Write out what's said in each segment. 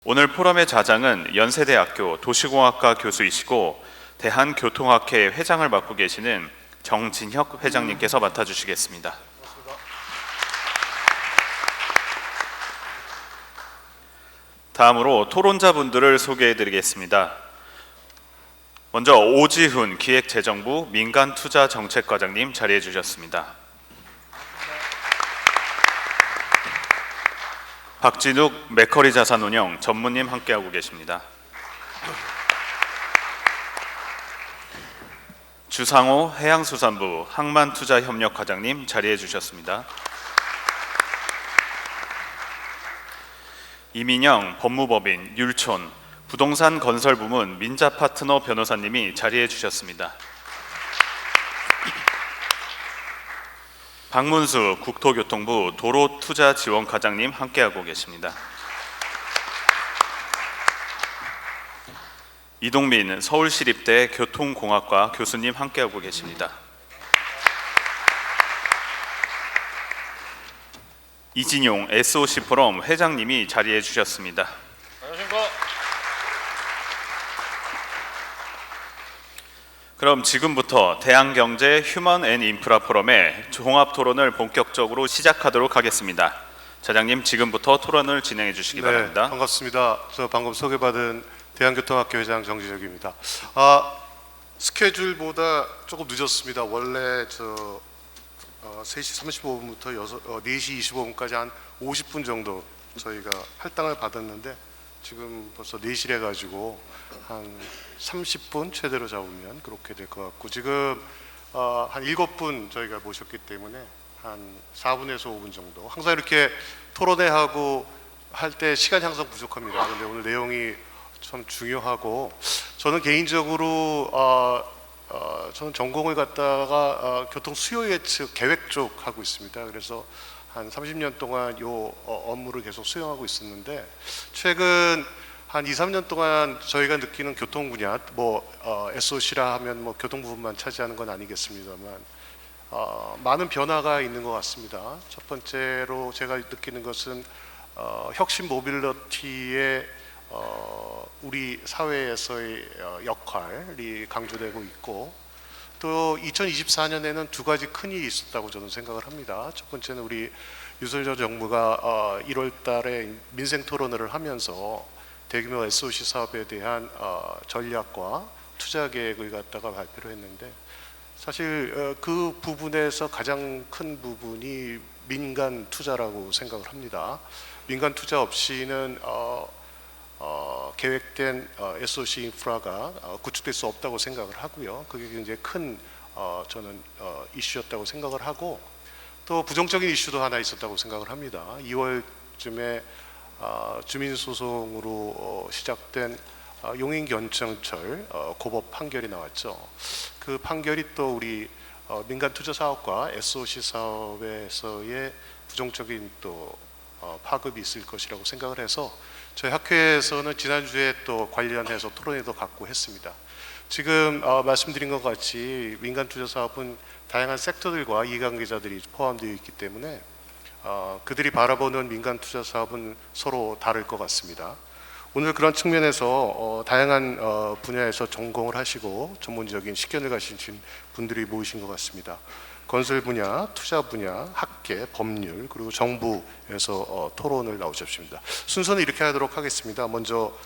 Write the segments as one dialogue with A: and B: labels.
A: 오늘 포럼의 좌장은 연세대학교 도시공학과 교수이시고 대한교통학회 회장을 맡고 계시는 정진혁 회장님께서 맡아주시겠습니다. 다음으로 토론자분들을 소개해드리겠습니다. 먼저 오지훈 기획재정부 민간투자정책과장님 자리해 주셨습니다. 박진욱 맥커리 자산운용 전무님 함께하고 계십니다. 주상호 해양수산부 항만투자협력과장님 자리해 주셨습니다. 이민영 법무법인 율촌 부동산 건설부문 민자파트너 변호사님이 자리해 주셨습니다. 박문수 국토교통부 도로투자지원과장님 함께하고 계십니다. 이동민 서울시립대 교통공학과 교수님 함께하고 계십니다. 이진용 SOC포럼 회장님이 자리해 주셨습니다.
B: 안녕하십니까.
A: 그럼 지금부터 대한경제 휴먼 앤 인프라 포럼의 종합토론을 본격적으로 시작하도록 하겠습니다. 차장님, 지금부터 토론을 진행해 주시기 바랍니다.
C: 반갑습니다. 저 방금 소개받은 대한교통학회 회장 정진혁입니다. 스케줄보다 조금 늦었습니다. 원래 3시 35분부터 4시 25분까지 한 50분 정도 저희가 할당을 받았는데 지금 벌써 4시래 가지고 한 30분 최대로 잡으면 그렇게 될 것 같고, 지금 한 7분 저희가 모셨기 때문에 한 4분에서 5분 정도, 항상 이렇게 토론회하고 할 때 시간이 항상 부족합니다. 근데 오늘 내용이 참 중요하고, 저는 개인적으로 저는 전공을 갖다가 교통 수요 예측 계획 쪽 하고 있습니다. 그래서 한 30년 동안 이 업무를 계속 수행하고 있었는데, 최근 한 2, 3년 동안 저희가 느끼는 교통 분야, SOC라 하면 교통 부분만 차지하는 건 아니겠습니다만 많은 변화가 있는 것 같습니다. 첫 번째로 제가 느끼는 것은 혁신 모빌리티의 우리 사회에서의 역할이 강조되고 있고, 또 2024년에는 두 가지 큰 일이 있었다고 저는 생각을 합니다. 첫 번째는 우리 유석열 정부가 1월 달에 민생 토론회를 하면서 대규모 SOC 사업에 대한 전략과 투자 계획을 갖다가 발표를 했는데, 사실 그 부분에서 가장 큰 부분이 민간 투자라고 생각을 합니다. 민간 투자 없이는 계획된 SOC 인프라가 구축될 수 없다고 생각을 하고요. 그게 굉장히 큰 저는 이슈였다고 생각을 하고, 또 부정적인 이슈도 하나 있었다고 생각을 합니다. 2월쯤에 주민소송으로 시작된 용인견청철 고법 판결이 나왔죠. 그 판결이 또 우리 민간 투자 사업과 SOC 사업에서의 부정적인 또 파급이 있을 것이라고 생각을 해서 저희 학회에서는 지난주에 또 관련해서 토론회도 갖고 했습니다. 지금 말씀드린 것 같이 민간 투자 사업은 다양한 섹터들과 이해관계자들이 포함되어 있기 때문에 그들이 바라보는 민간 투자 사업은 서로 다를 것 같습니다. 오늘 그런 측면에서 다양한 분야에서 전공을 하시고 전문적인 식견을 가지신 분들이 모이신 것 같습니다. 건설 분야, 투자 분야, 학계, 법률, 그리고 정부에서 토론을 나오셨습니다. 순서는 이렇게 하도록 하겠습니다. 먼저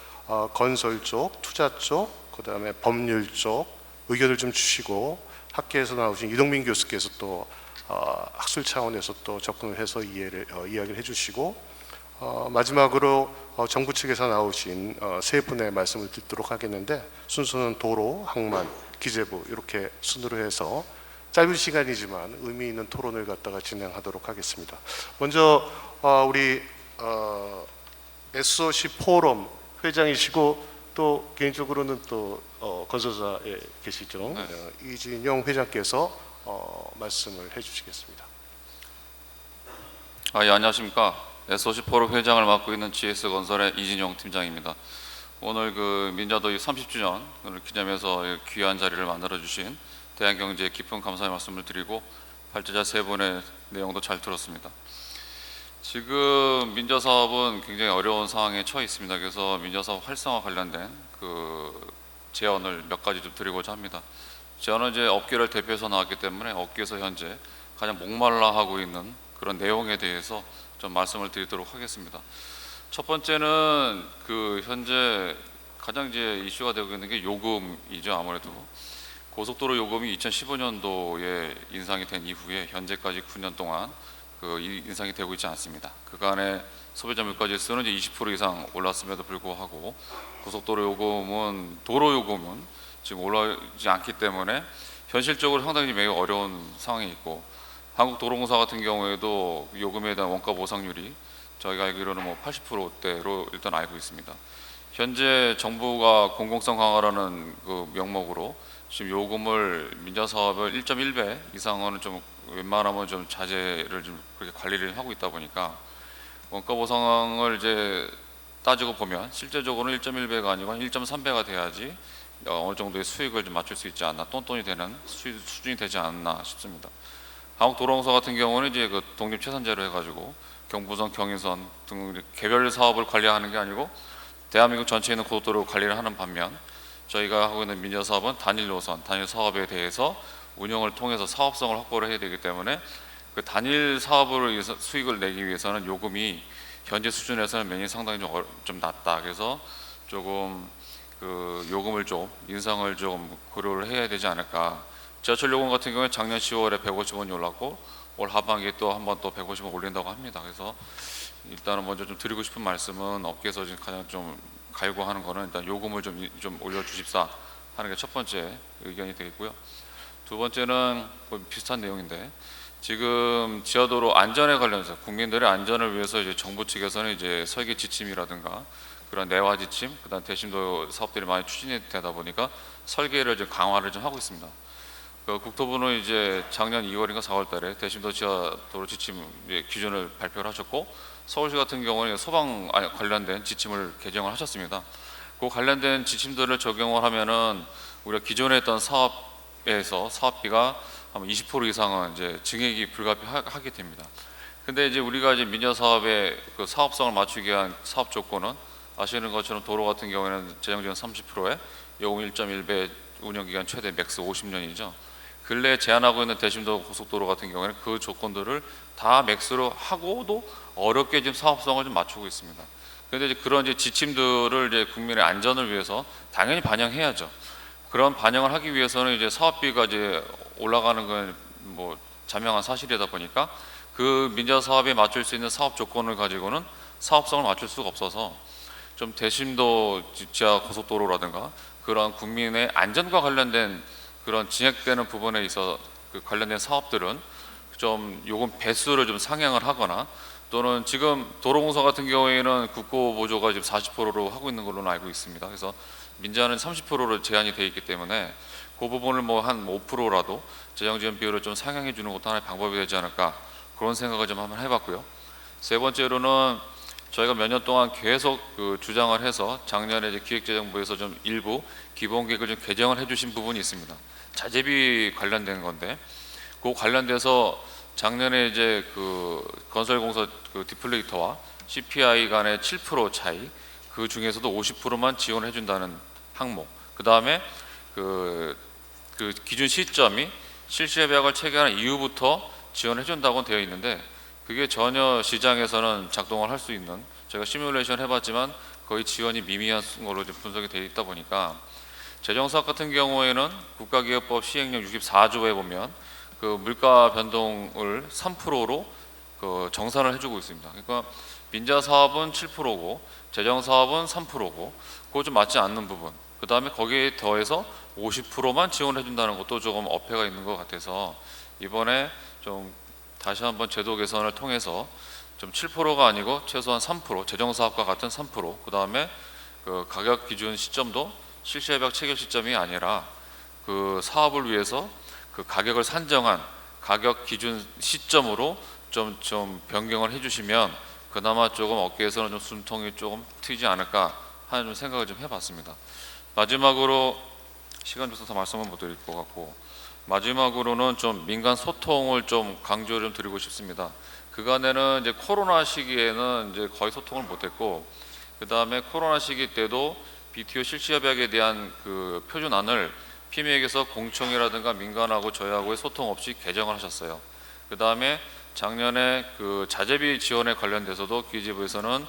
C: 건설 쪽, 투자 쪽, 그 다음에 법률 쪽 의견을 좀 주시고, 학계에서 나오신 이동민 교수께서 또 학술 차원에서 또 접근을 해서 이야기를 해주시고, 마지막으로 정부 측에서 나오신 세 분의 말씀을 듣도록 하겠는데, 순서는 도로, 항만, 기재부 이렇게 순으로 해서 짧은 시간이지만 의미 있는 토론을 갖다가 진행하도록 하겠습니다. 먼저 우리 SOC 포럼 회장이시고 또 개인적으로는 또 건설사에 계시죠. 이진용 회장께서 말씀을 해주시겠습니다.
B: 예, 안녕하십니까. SOC 포럼 회장을 맡고 있는 GS건설의 이진용 팀장입니다. 오늘 그 민자도입 30주년을 기념해서 귀한 자리를 만들어 주신 대한경제에 깊은 감사의 말씀을 드리고, 발제자 세 분의 내용도 잘 들었습니다. 지금 민자 사업은 굉장히 어려운 상황에 처해 있습니다. 그래서 민자 사업 활성화 관련된 그 제언을 몇 가지 좀 드리고자 합니다. 저는 이제 업계를 대표해서 나왔기 때문에 업계에서 현재 가장 목말라 하고 있는 그런 내용에 대해서 좀 말씀을 드리도록 하겠습니다. 첫 번째는 그 현재 가장 이제 이슈가 되고 있는 게 요금이죠. 아무래도 고속도로 요금이 2015년도에 인상이 된 이후에 현재까지 9년 동안 그 인상이 되고 있지 않습니다. 그간에 소비자 물가지수는 이제 20% 이상 올랐음에도 불구하고 고속도로 요금은 도로 요금은 지금 올라오지 않기 때문에 현실적으로 상당히 매우 어려운 상황이 있고, 한국도로공사 같은 경우에도 요금에 대한 원가 보상률이 저희가 알기로는 뭐 80%대로 일단 알고 있습니다. 현재 정부가 공공성 강화라는 그 명목으로 지금 요금을 민자 사업을 1.1배 이상은 좀 웬만하면 좀 자제를 좀 그렇게 관리를 하고 있다 보니까 원가 보상을 이제 따지고 보면 실제적으로는 1.1배가 아니고 한 1.3배가 돼야지 어느 정도의 수익을 좀 맞출 수 있지 않나, 똔똔이 되는 수준이 되지 않나 싶습니다. 한국도로공사 같은 경우는 이제 그 독립채산제로 해가지고 경부선, 경인선 등 개별 사업을 관리하는 게 아니고 대한민국 전체에 있는 고속도로 관리를 하는 반면, 저희가 하고 있는 민자 사업은 단일 노선, 단일 사업에 대해서 운영을 통해서 사업성을 확보를 해야 되기 때문에 그 단일 사업으로 위해서 수익을 내기 위해서는 요금이 현재 수준에서는 매년 상당히 좀 낮다. 그래서 조금 그 요금을 좀 인상을 좀 고려를 해야 되지 않을까. 지하철 요금 같은 경우에 작년 10월에 150원이 올랐고 올 하반기에 또 한 번 또 150원 올린다고 합니다. 그래서 일단은 먼저 좀 드리고 싶은 말씀은 업계에서 지금 가장 좀 갈구하는 거는 일단 요금을 좀 올려주십사 하는 게 첫 번째 의견이 되겠고요. 두 번째는 뭐 비슷한 내용인데, 지금 지하도로 안전에 관련해서 국민들의 안전을 위해서 이제 정부 측에서는 이제 설계 지침이라든가 그런 내화 지침, 그다음 대심도 사업들이 많이 추진이 되다 보니까 설계를 좀 강화를 좀 하고 있습니다. 그 국토부는 이제 작년 2월인가 4월달에 대심도 지하도로 지침 기준을 발표를 하셨고, 서울시 같은 경우는 소방 관련된 지침을 개정을 하셨습니다. 그 관련된 지침들을 적용을 하면은 우리가 기존에 했던 사업에서 사업비가 아마 20% 이상은 이제 증액이 불가피하게 됩니다. 근데 이제 우리가 이제 민자 사업의 그 사업성을 맞추기 위한 사업 조건은 아시는 것처럼 도로 같은 경우에는 재정지원 30%에 요금 1.1배, 운영기간 최대 맥스 50년이죠. 근래 제한하고 있는 대심도 고속도로 같은 경우에는 그 조건들을 다 맥스로 하고도 어렵게 지금 사업성을 좀 맞추고 있습니다. 그런데 이제 그런 이제 지침들을 이제 국민의 안전을 위해서 당연히 반영해야죠. 그런 반영을 하기 위해서는 이제 사업비가 이제 올라가는 건 뭐 자명한 사실이다 보니까 그 민자 사업에 맞출 수 있는 사업 조건을 가지고는 사업성을 맞출 수가 없어서 좀 대심도 지하 고속도로라든가 그런 국민의 안전과 관련된 그런 진행되는 부분에 있어 그 관련된 사업들은 좀 요금 배수를 좀 상향을 하거나, 또는 지금 도로공사 같은 경우에는 국고 보조가 지금 40%로 하고 있는 걸로 알고 있습니다. 그래서 민자는 30%로 제한이 되어 있기 때문에 그 부분을 뭐 한 5%라도 재정지원 비율을 좀 상향해 주는 것도 하나의 방법이 되지 않을까, 그런 생각을 좀 한번 해봤고요. 세 번째로는 저희가 몇 년 동안 계속 그 주장을 해서 작년에 이제 기획재정부에서 좀 일부 기본계획을 좀 개정을 해주신 부분이 있습니다. 자재비 관련된 건데, 그 관련돼서 작년에 이제 그 건설공사 그 디플레이터와 CPI 간의 7% 차이, 그 중에서도 50%만 지원해 준다는 항목, 그 다음에 그 기준 시점이 실시계약을 체결한 이후부터 지원해 준다고 되어 있는데, 그게 전혀 시장에서는 작동을 할 수 있는, 제가 시뮬레이션 해봤지만 거의 지원이 미미한 걸로 분석이 되어 있다 보니까, 재정사업 같은 경우에는 국가기업법 시행령 64조에 보면 그 물가 변동을 3%로 그 정산을 해주고 있습니다. 그러니까 민자 사업은 7%고 재정사업은 3%고 그거 좀 맞지 않는 부분, 그 다음에 거기에 더해서 50%만 지원해 준다는 것도 조금 어폐가 있는 것 같아서 이번에 좀 다시 한번 제도 개선을 통해서 좀 7%가 아니고 최소한 3%, 재정사업과 같은 3%, 그 다음에 그 가격 기준 시점도 실시계약 체결 시점이 아니라 그 사업을 위해서 그 가격을 산정한 가격 기준 시점으로 좀 변경을 해주시면 그나마 조금 업계에서는 좀 숨통이 조금 트이지 않을까 하는 좀 생각을 좀 해봤습니다. 마지막으로 시간 줘서 말씀은 못 드릴 것 같고, 마지막으로는 좀 민간 소통을 좀 강조를 좀 드리고 싶습니다. 그간에는 이제 코로나 시기에는 이제 거의 소통을 못했고, 그 다음에 코로나 시기 때도 BTO 실시협약에 대한 그 표준안을 피미액에서 공청이라든가 민간하고 저희하고의 소통 없이 개정을 하셨어요. 그 다음에 작년에 그 자재비 지원에 관련돼서도 기재부에서는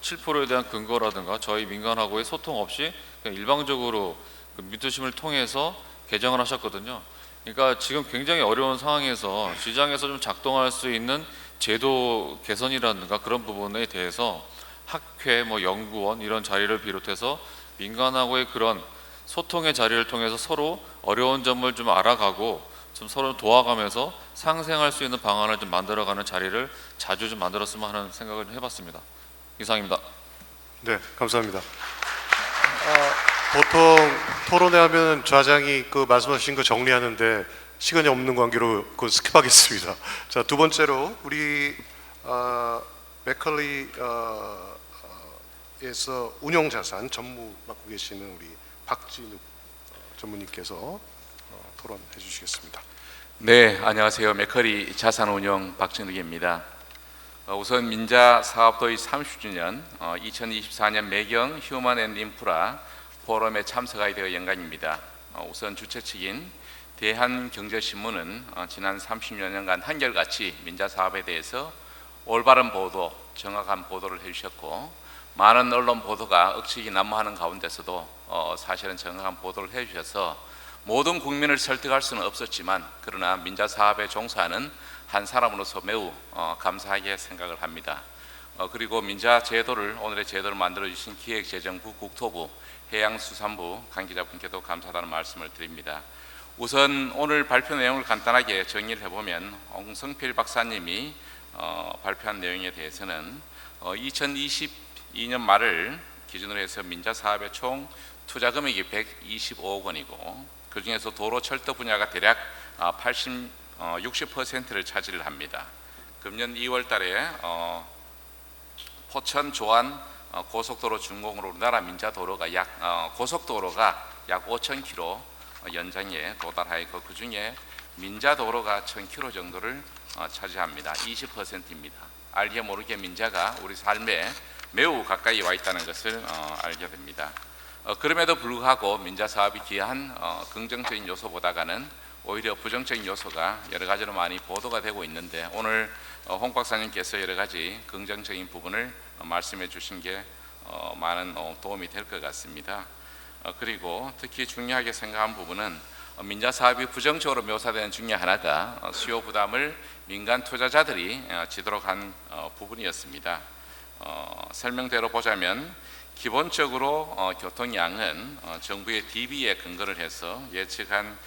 B: 7%에 대한 근거라든가 저희 민간하고의 소통 없이 그냥 일방적으로 그 민투심을 통해서 개정을 하셨거든요. 그러니까 지금 굉장히 어려운 상황에서 시장에서 좀 작동할 수 있는 제도 개선이라든가 그런 부분에 대해서 학회, 뭐 연구원 이런 자리를 비롯해서 민간하고의 그런 소통의 자리를 통해서 서로 어려운 점을 좀 알아가고 좀 서로 도와가면서 상생할 수 있는 방안을 좀 만들어가는 자리를 자주 좀 만들었으면 하는 생각을 좀 해봤습니다. 이상입니다.
C: 네, 감사합니다. 보통 토론회 하면 좌장이 그 말씀하신 거 정리하는데 시간이 없는 관계로 그건 스킵하겠습니다. 자, 두 번째로 우리 맥컬리에서 운용자산 전무 맡고 계시는 우리 박진욱 전무님께서 토론해 주시겠습니다.
D: 네, 안녕하세요. 맥커리 자산운용 박진욱입니다. 우선 민자 사업도입 30주년 2024년 매경 휴먼 앤 인프라 포럼에 참석하게 되어 영광입니다. 우선 주최 측인 대한경제신문은 지난 30여 년간 한결같이 민자 사업에 대해서 올바른 보도, 정확한 보도를 해주셨고, 많은 언론 보도가 억측이 난무하는 가운데서도 사실은 정확한 보도를 해주셔서 모든 국민을 설득할 수는 없었지만, 그러나 민자 사업에 종사하는 한 사람으로서 매우 감사하게 생각을 합니다. 그리고 민자 제도를, 오늘의 제도를 만들어주신 기획재정부, 국토부, 해양수산부 관계자분께도 감사하다는 말씀을 드립니다. 우선 오늘 발표 내용을 간단하게 정리를 해보면, 홍성필 박사님이 발표한 내용에 대해서는 2022년 말을 기준으로 해서 민자 사업의 총 투자 금액이 125억 원이고, 그 중에서 도로 철도 분야가 대략 60%를 차지를 합니다. 금년 2월 달에 포천 조안 고속도로 준공으로 우리나라 민자 도로가 고속도로가 약 5,000km 연장에 도달하였고, 그 중에 민자 도로가 1,000km 정도를 차지합니다. 20%입니다. 알게 모르게 민자가 우리 삶에 매우 가까이 와 있다는 것을 알게 됩니다. 그럼에도 불구하고 민자 사업이 기여한 긍정적인 요소보다는 오히려 부정적인 요소가 여러 가지로 많이 보도가 되고 있는데, 오늘 홍 박사님께서 여러 가지 긍정적인 부분을 말씀해 주신 게 많은 도움이 될 것 같습니다. 그리고 특히 중요하게 생각한 부분은 민자 사업이 부정적으로 묘사되는 중에 하나가 수요 부담을 민간 투자자들이 지도록 한 부분이었습니다. 설명대로 보자면, 기본적으로 교통량은 정부의 DB에 근거를 해서 예측한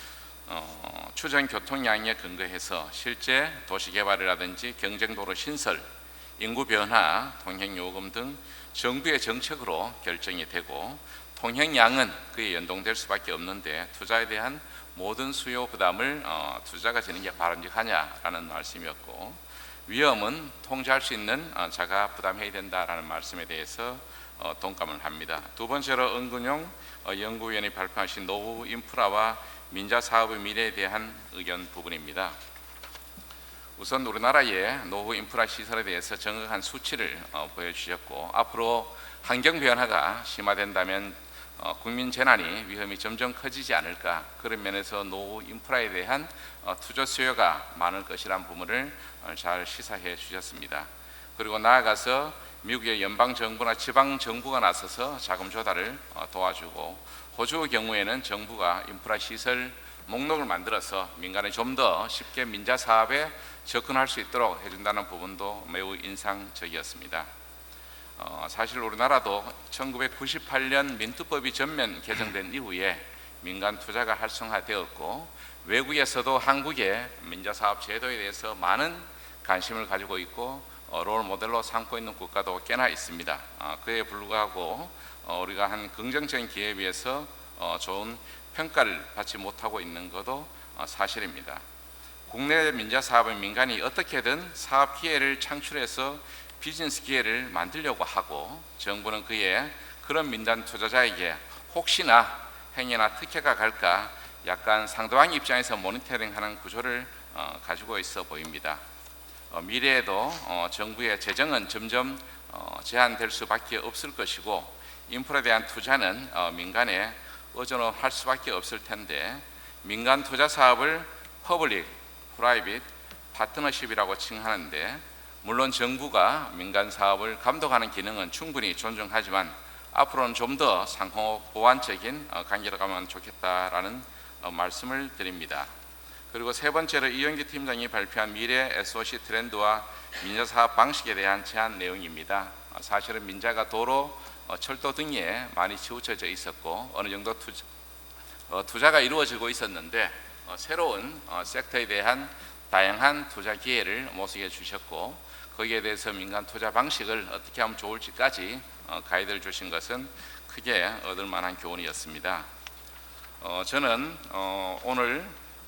D: 추정 교통량에 근거해서 실제 도시개발이라든지 경쟁도로 신설, 인구 변화, 통행요금 등 정부의 정책으로 결정이 되고, 통행량은 그에 연동될 수밖에 없는데 투자에 대한 모든 수요 부담을 투자가 지는 게 바람직하냐라는 말씀이었고, 위험은 통제할 수 있는 자가 부담해야 된다라는 말씀에 대해서 동감을 합니다. 두 번째로 은근용 연구위원이 발표하신 노후 인프라와 민자 사업의 미래에 대한 의견 부분입니다. 우선 우리나라의 노후 인프라 시설에 대해서 정확한 수치를 보여주셨고, 앞으로 환경 변화가 심화된다면 국민 재난이 위험이 점점 커지지 않을까, 그런 면에서 노후 인프라에 대한 투자 수요가 많을 것이라는 부분을 잘 시사해 주셨습니다. 그리고 나아가서 미국의 연방정부나 지방정부가 나서서 자금 조달을 도와주고, 호주의 경우에는 정부가 인프라 시설 목록을 만들어서 민간에 좀 더 쉽게 민자 사업에 접근할 수 있도록 해준다는 부분도 매우 인상적이었습니다. 사실 우리나라도 1998년 민투법이 전면 개정된 이후에 민간 투자가 활성화되었고, 외국에서도 한국의 민자 사업 제도에 대해서 많은 관심을 가지고 있고 롤 모델로 삼고 있는 국가도 꽤나 있습니다. 그에 불구하고 우리가 한 긍정적인 기회에 비해서 좋은 평가를 받지 못하고 있는 것도 사실입니다. 국내 민자 사업은 민간이 어떻게든 사업 기회를 창출해서 비즈니스 기회를 만들려고 하고, 정부는 그런 민간 투자자에게 혹시나 행여나 특혜가 갈까 약간 상대방 입장에서 모니터링하는 구조를 가지고 있어 보입니다. 미래에도 정부의 재정은 점점 제한될 수밖에 없을 것이고 인프라에 대한 투자는 민간에 의존할 수밖에 없을 텐데 민간 투자 사업을 퍼블릭, 프라이빗, 파트너십이라고 칭하는데 물론 정부가 민간 사업을 감독하는 기능은 충분히 존중하지만 앞으로는 좀 더 상호 보완적인 관계로 가면 좋겠다라는 말씀을 드립니다. 그리고 세 번째로 이영기 팀장이 발표한 미래 SOC 트렌드와 민자 사업 방식에 대한 제안 내용입니다. 사실은 민자가 도로, 철도 등에 많이 치우쳐져 있었고 어느 정도 투자가 이루어지고 있었는데 새로운 섹터에 대한 다양한 투자 기회를 모색해 주셨고 거기에 대해서 민간 투자 방식을 어떻게 하면 좋을지까지 가이드를 주신 것은 크게 얻을 만한 교훈이었습니다. 저는 오늘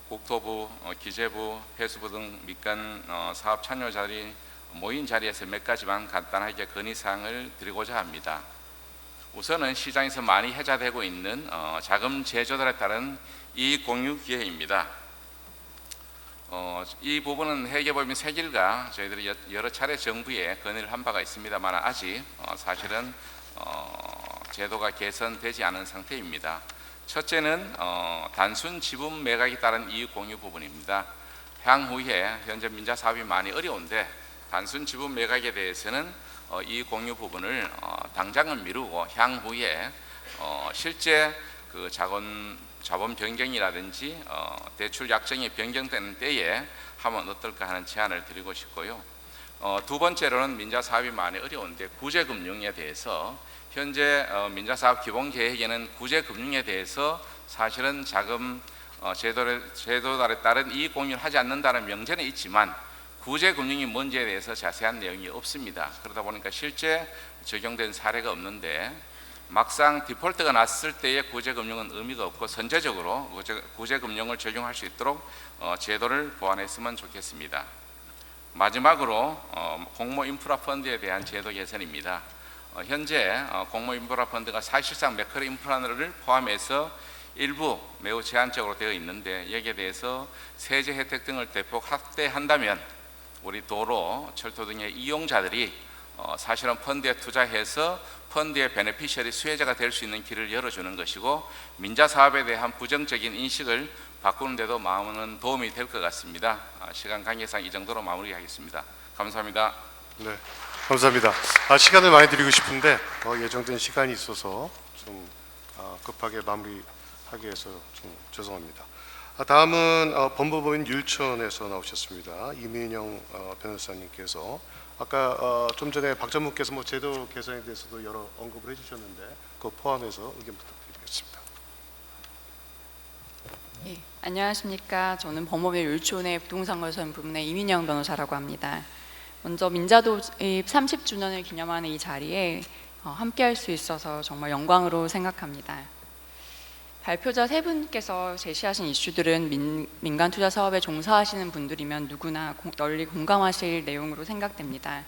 D: 국토부, 기재부, 해수부 등 민간 사업 참여 자리 모인 자리에서 몇 가지만 간단하게 건의사항을 드리고자 합니다. 우선은 시장에서 많이 해자되고 있는 자금 제조달에 따른 이익 공유 기회입니다. 이 부분은 회계법인 세길과 저희들이 여러 차례 정부에 건의를 한 바가 있습니다만 아직 사실은 제도가 개선되지 않은 상태입니다. 첫째는 단순 지분 매각에 따른 이익 공유 부분입니다. 향후에 현재 민자 사업이 많이 어려운데 단순 지분 매각에 대해서는 이익 공유 부분을 당장은 미루고 향후에 실제 그 자본 변경이라든지 대출 약정이 변경되는 때에 하면 어떨까 하는 제안을 드리고 싶고요. 두 번째로는 민자 사업이 많이 어려운데 구제금융에 대해서 현재 민자사업 기본계획에는 구제금융에 대해서 사실은 자금 제도달에 따른 이익 공유를 하지 않는다는 명제는 있지만 구제금융이 뭔지에 대해서 자세한 내용이 없습니다. 그러다 보니까 실제 적용된 사례가 없는데 막상 디폴트가 났을 때의 구제금융은 의미가 없고 선제적으로 구제금융을 적용할 수 있도록 제도를 보완했으면 좋겠습니다. 마지막으로 공모 인프라 펀드에 대한 제도 개선입니다. 현재 공모 인프라 펀드가 사실상 매크로 인프라를 포함해서 일부 매우 제한적으로 되어 있는데 여기에 대해서 세제 혜택 등을 대폭 확대한다면 우리 도로, 철도 등의 이용자들이 사실은 펀드에 투자해서 펀드의 베네피셔리 수혜자가 될 수 있는 길을 열어주는 것이고 민자 사업에 대한 부정적인 인식을 바꾸는 데도 많은 도움이 될 것 같습니다. 시간 관계상 이 정도로 마무리하겠습니다. 감사합니다.
C: 네, 감사합니다. 시간을 많이 드리고 싶은데 예정된 시간이 있어서 좀 급하게 마무리하게 해서 좀 죄송합니다. 다음은 법무법인 율촌에서 나오셨습니다. 이민영 변호사님께서 아까 좀 전에 박 전무께서 뭐 제도 개선에 대해서도 여러 언급을 해주셨는데 그거 포함해서 의견 부탁드리겠습니다.
E: 예, 안녕하십니까. 저는 법무법인 율촌의 부동산 건설 부문의 이민영 변호사라고 합니다. 먼저 민자도입 30주년을 기념하는 이 자리에 함께할 수 있어서 정말 영광으로 생각합니다. 발표자 세 분께서 제시하신 이슈들은 민간 투자 사업에 종사하시는 분들이면 누구나 널리 공감하실 내용으로 생각됩니다.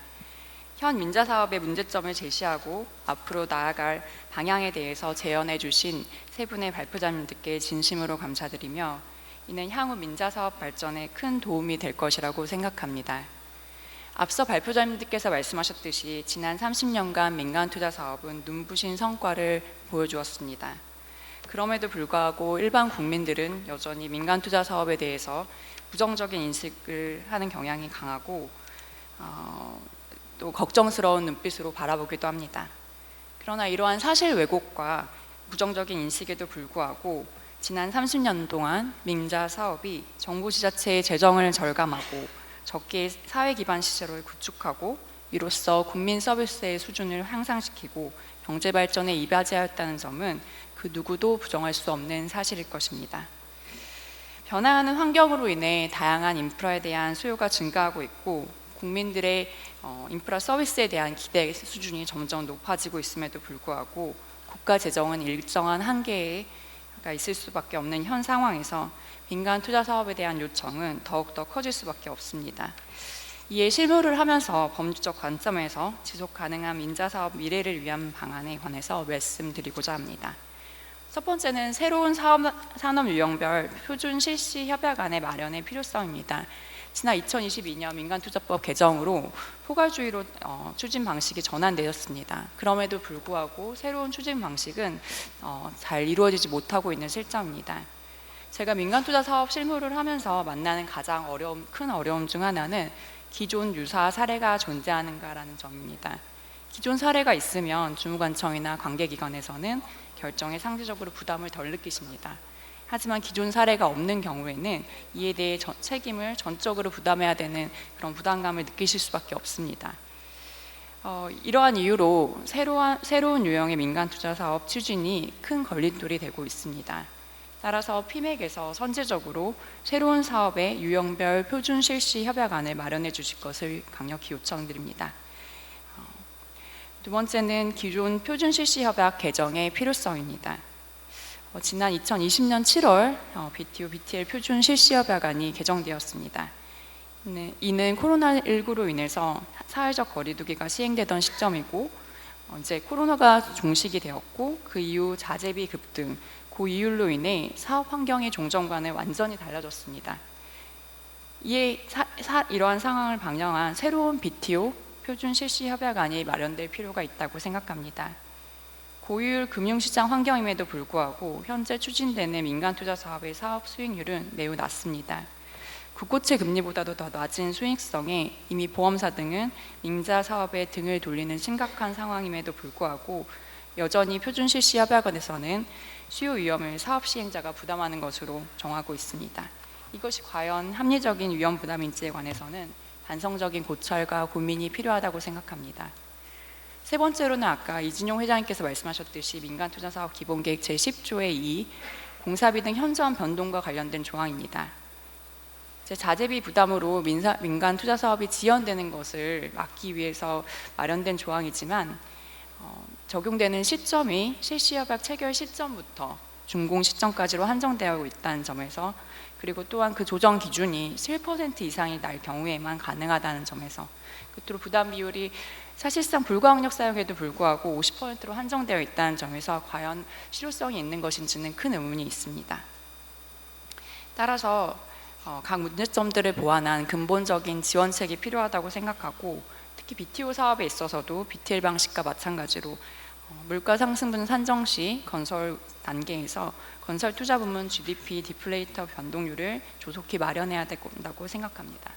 E: 현 민자 사업의 문제점을 제시하고 앞으로 나아갈 방향에 대해서 제언해 주신 세 분의 발표자님들께 진심으로 감사드리며 이는 향후 민자 사업 발전에 큰 도움이 될 것이라고 생각합니다. 앞서 발표자님들께서 말씀하셨듯이 지난 30년간 민간 투자 사업은 눈부신 성과를 보여주었습니다. 그럼에도 불구하고 일반 국민들은 여전히 민간 투자 사업에 대해서 부정적인 인식을 하는 경향이 강하고 또 걱정스러운 눈빛으로 바라보기도 합니다. 그러나 이러한 사실 왜곡과 부정적인 인식에도 불구하고 지난 30년 동안 민자 사업이 정부 지자체의 재정을 절감하고 적게 사회 기반 시설을 구축하고 이로써 국민 서비스의 수준을 향상시키고 경제 발전에 이바지하였다는 점은 그 누구도 부정할 수 없는 사실일 것입니다. 변화하는 환경으로 인해 다양한 인프라에 대한 수요가 증가하고 있고 국민들의 인프라 서비스에 대한 기대 수준이 점점 높아지고 있음에도 불구하고 국가 재정은 일정한 한계가 있을 수밖에 없는 현 상황에서 민간 투자 사업에 대한 요청은 더욱더 커질 수밖에 없습니다. 이에 실무를 하면서 법률적 관점에서 지속 가능한 민자 사업 미래를 위한 방안에 관해서 말씀드리고자 합니다. 첫 번째는 새로운 산업 유형별 표준 실시 협약안의 마련의 필요성입니다. 지난 2022년 민간투자법 개정으로 포괄주의로 추진 방식이 전환되었습니다. 그럼에도 불구하고 새로운 추진 방식은 잘 이루어지지 못하고 있는 실정입니다. 제가 민간투자 사업 실무를 하면서 만나는 가장 큰 어려움 중 하나는 기존 유사 사례가 존재하는가라는 점입니다. 기존 사례가 있으면 주무관청이나 관계기관에서는 결정에 상대적으로 부담을 덜 느끼십니다. 하지만 기존 사례가 없는 경우에는 이에 대해 책임을 전적으로 부담해야 되는 그런 부담감을 느끼실 수밖에 없습니다. 이러한 이유로 새로운 유형의 민간투자 사업 추진이 큰 걸림돌이 되고 있습니다. 따라서 피맥에서 선제적으로 새로운 사업의 유형별 표준 실시 협약안을 마련해 주실 것을 강력히 요청드립니다. 두 번째는 기존 표준 실시 협약 개정의 필요성입니다. 지난 2020년 7월 BTO, BTL 표준 실시 협약안이 개정되었습니다. 이는 코로나19로 인해서 사회적 거리두기가 시행되던 시점이고 이제 코로나가 종식이 되었고 그 이후 자재비 급등, 고이율로 인해 사업 환경의 종전과는 완전히 달라졌습니다. 이러한 상황을 반영한 새로운 BTO 표준 실시 협약안이 마련될 필요가 있다고 생각합니다. 고이율 금융시장 환경임에도 불구하고 현재 추진되는 민간투자 사업의 사업 수익률은 매우 낮습니다. 국고채 금리보다도 더 낮은 수익성에 이미 보험사 등은 민자 사업에 등을 돌리는 심각한 상황임에도 불구하고 여전히 표준 실시 협약안에서는 수요 위험을 사업 시행자가 부담하는 것으로 정하고 있습니다. 이것이 과연 합리적인 위험 부담인지에 관해서는 반성적인 고찰과 고민이 필요하다고 생각합니다. 세 번째로는 아까 이진용 회장님께서 말씀하셨듯이 민간투자사업 기본계획 제10조의 2 공사비 등 현저한 변동과 관련된 조항입니다. 자재비 부담으로 민간투자사업이 지연되는 것을 막기 위해서 마련된 조항이지만 적용되는 시점이 실시협약 체결 시점부터 준공 시점까지로 한정되어 있다는 점에서 그리고 또한 그 조정 기준이 7% 이상이 날 경우에만 가능하다는 점에서 끝으로 부담 비율이 사실상 불가항력 사용에도 불구하고 50%로 한정되어 있다는 점에서 과연 실효성이 있는 것인지는 큰 의문이 있습니다. 따라서 각 문제점들을 보완한 근본적인 지원책이 필요하다고 생각하고 특히 BTO 사업에 있어서도 BTL 방식과 마찬가지로 물가 상승분 산정 시 건설 단계에서 건설 투자 부문 GDP 디플레이터 변동률을 조속히 마련해야 된다고 생각합니다.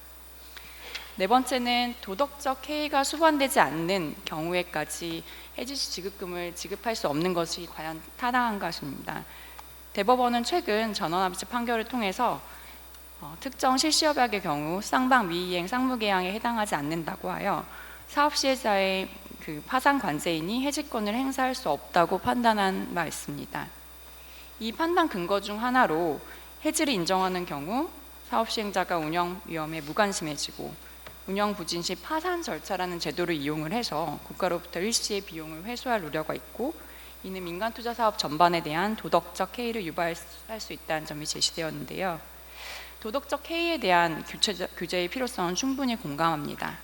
E: 네 번째는 도덕적 해이가 수반되지 않는 경우에까지 해지시 지급금을 지급할 수 없는 것이 과연 타당한 것입니다. 대법원은 최근 전원합의체 판결을 통해서 특정 실시협약의 경우 쌍방 미이행 상무계약에 해당하지 않는다고 하여 사업 시행자의 그 파산 관세인이 해지권을 행사할 수 없다고 판단한 바 있습니다. 이 판단 근거 중 하나로 해지를 인정하는 경우 사업 시행자가 운영 위험에 무관심해지고 운영 부진 시 파산 절차라는 제도를 이용을 해서 국가로부터 일시의 비용을 회수할 우려가 있고 이는 민간투자 사업 전반에 대한 도덕적 해이를 유발할 수 있다는 점이 제시되었는데요. 도덕적 해이에 대한 규제의 필요성은 충분히 공감합니다.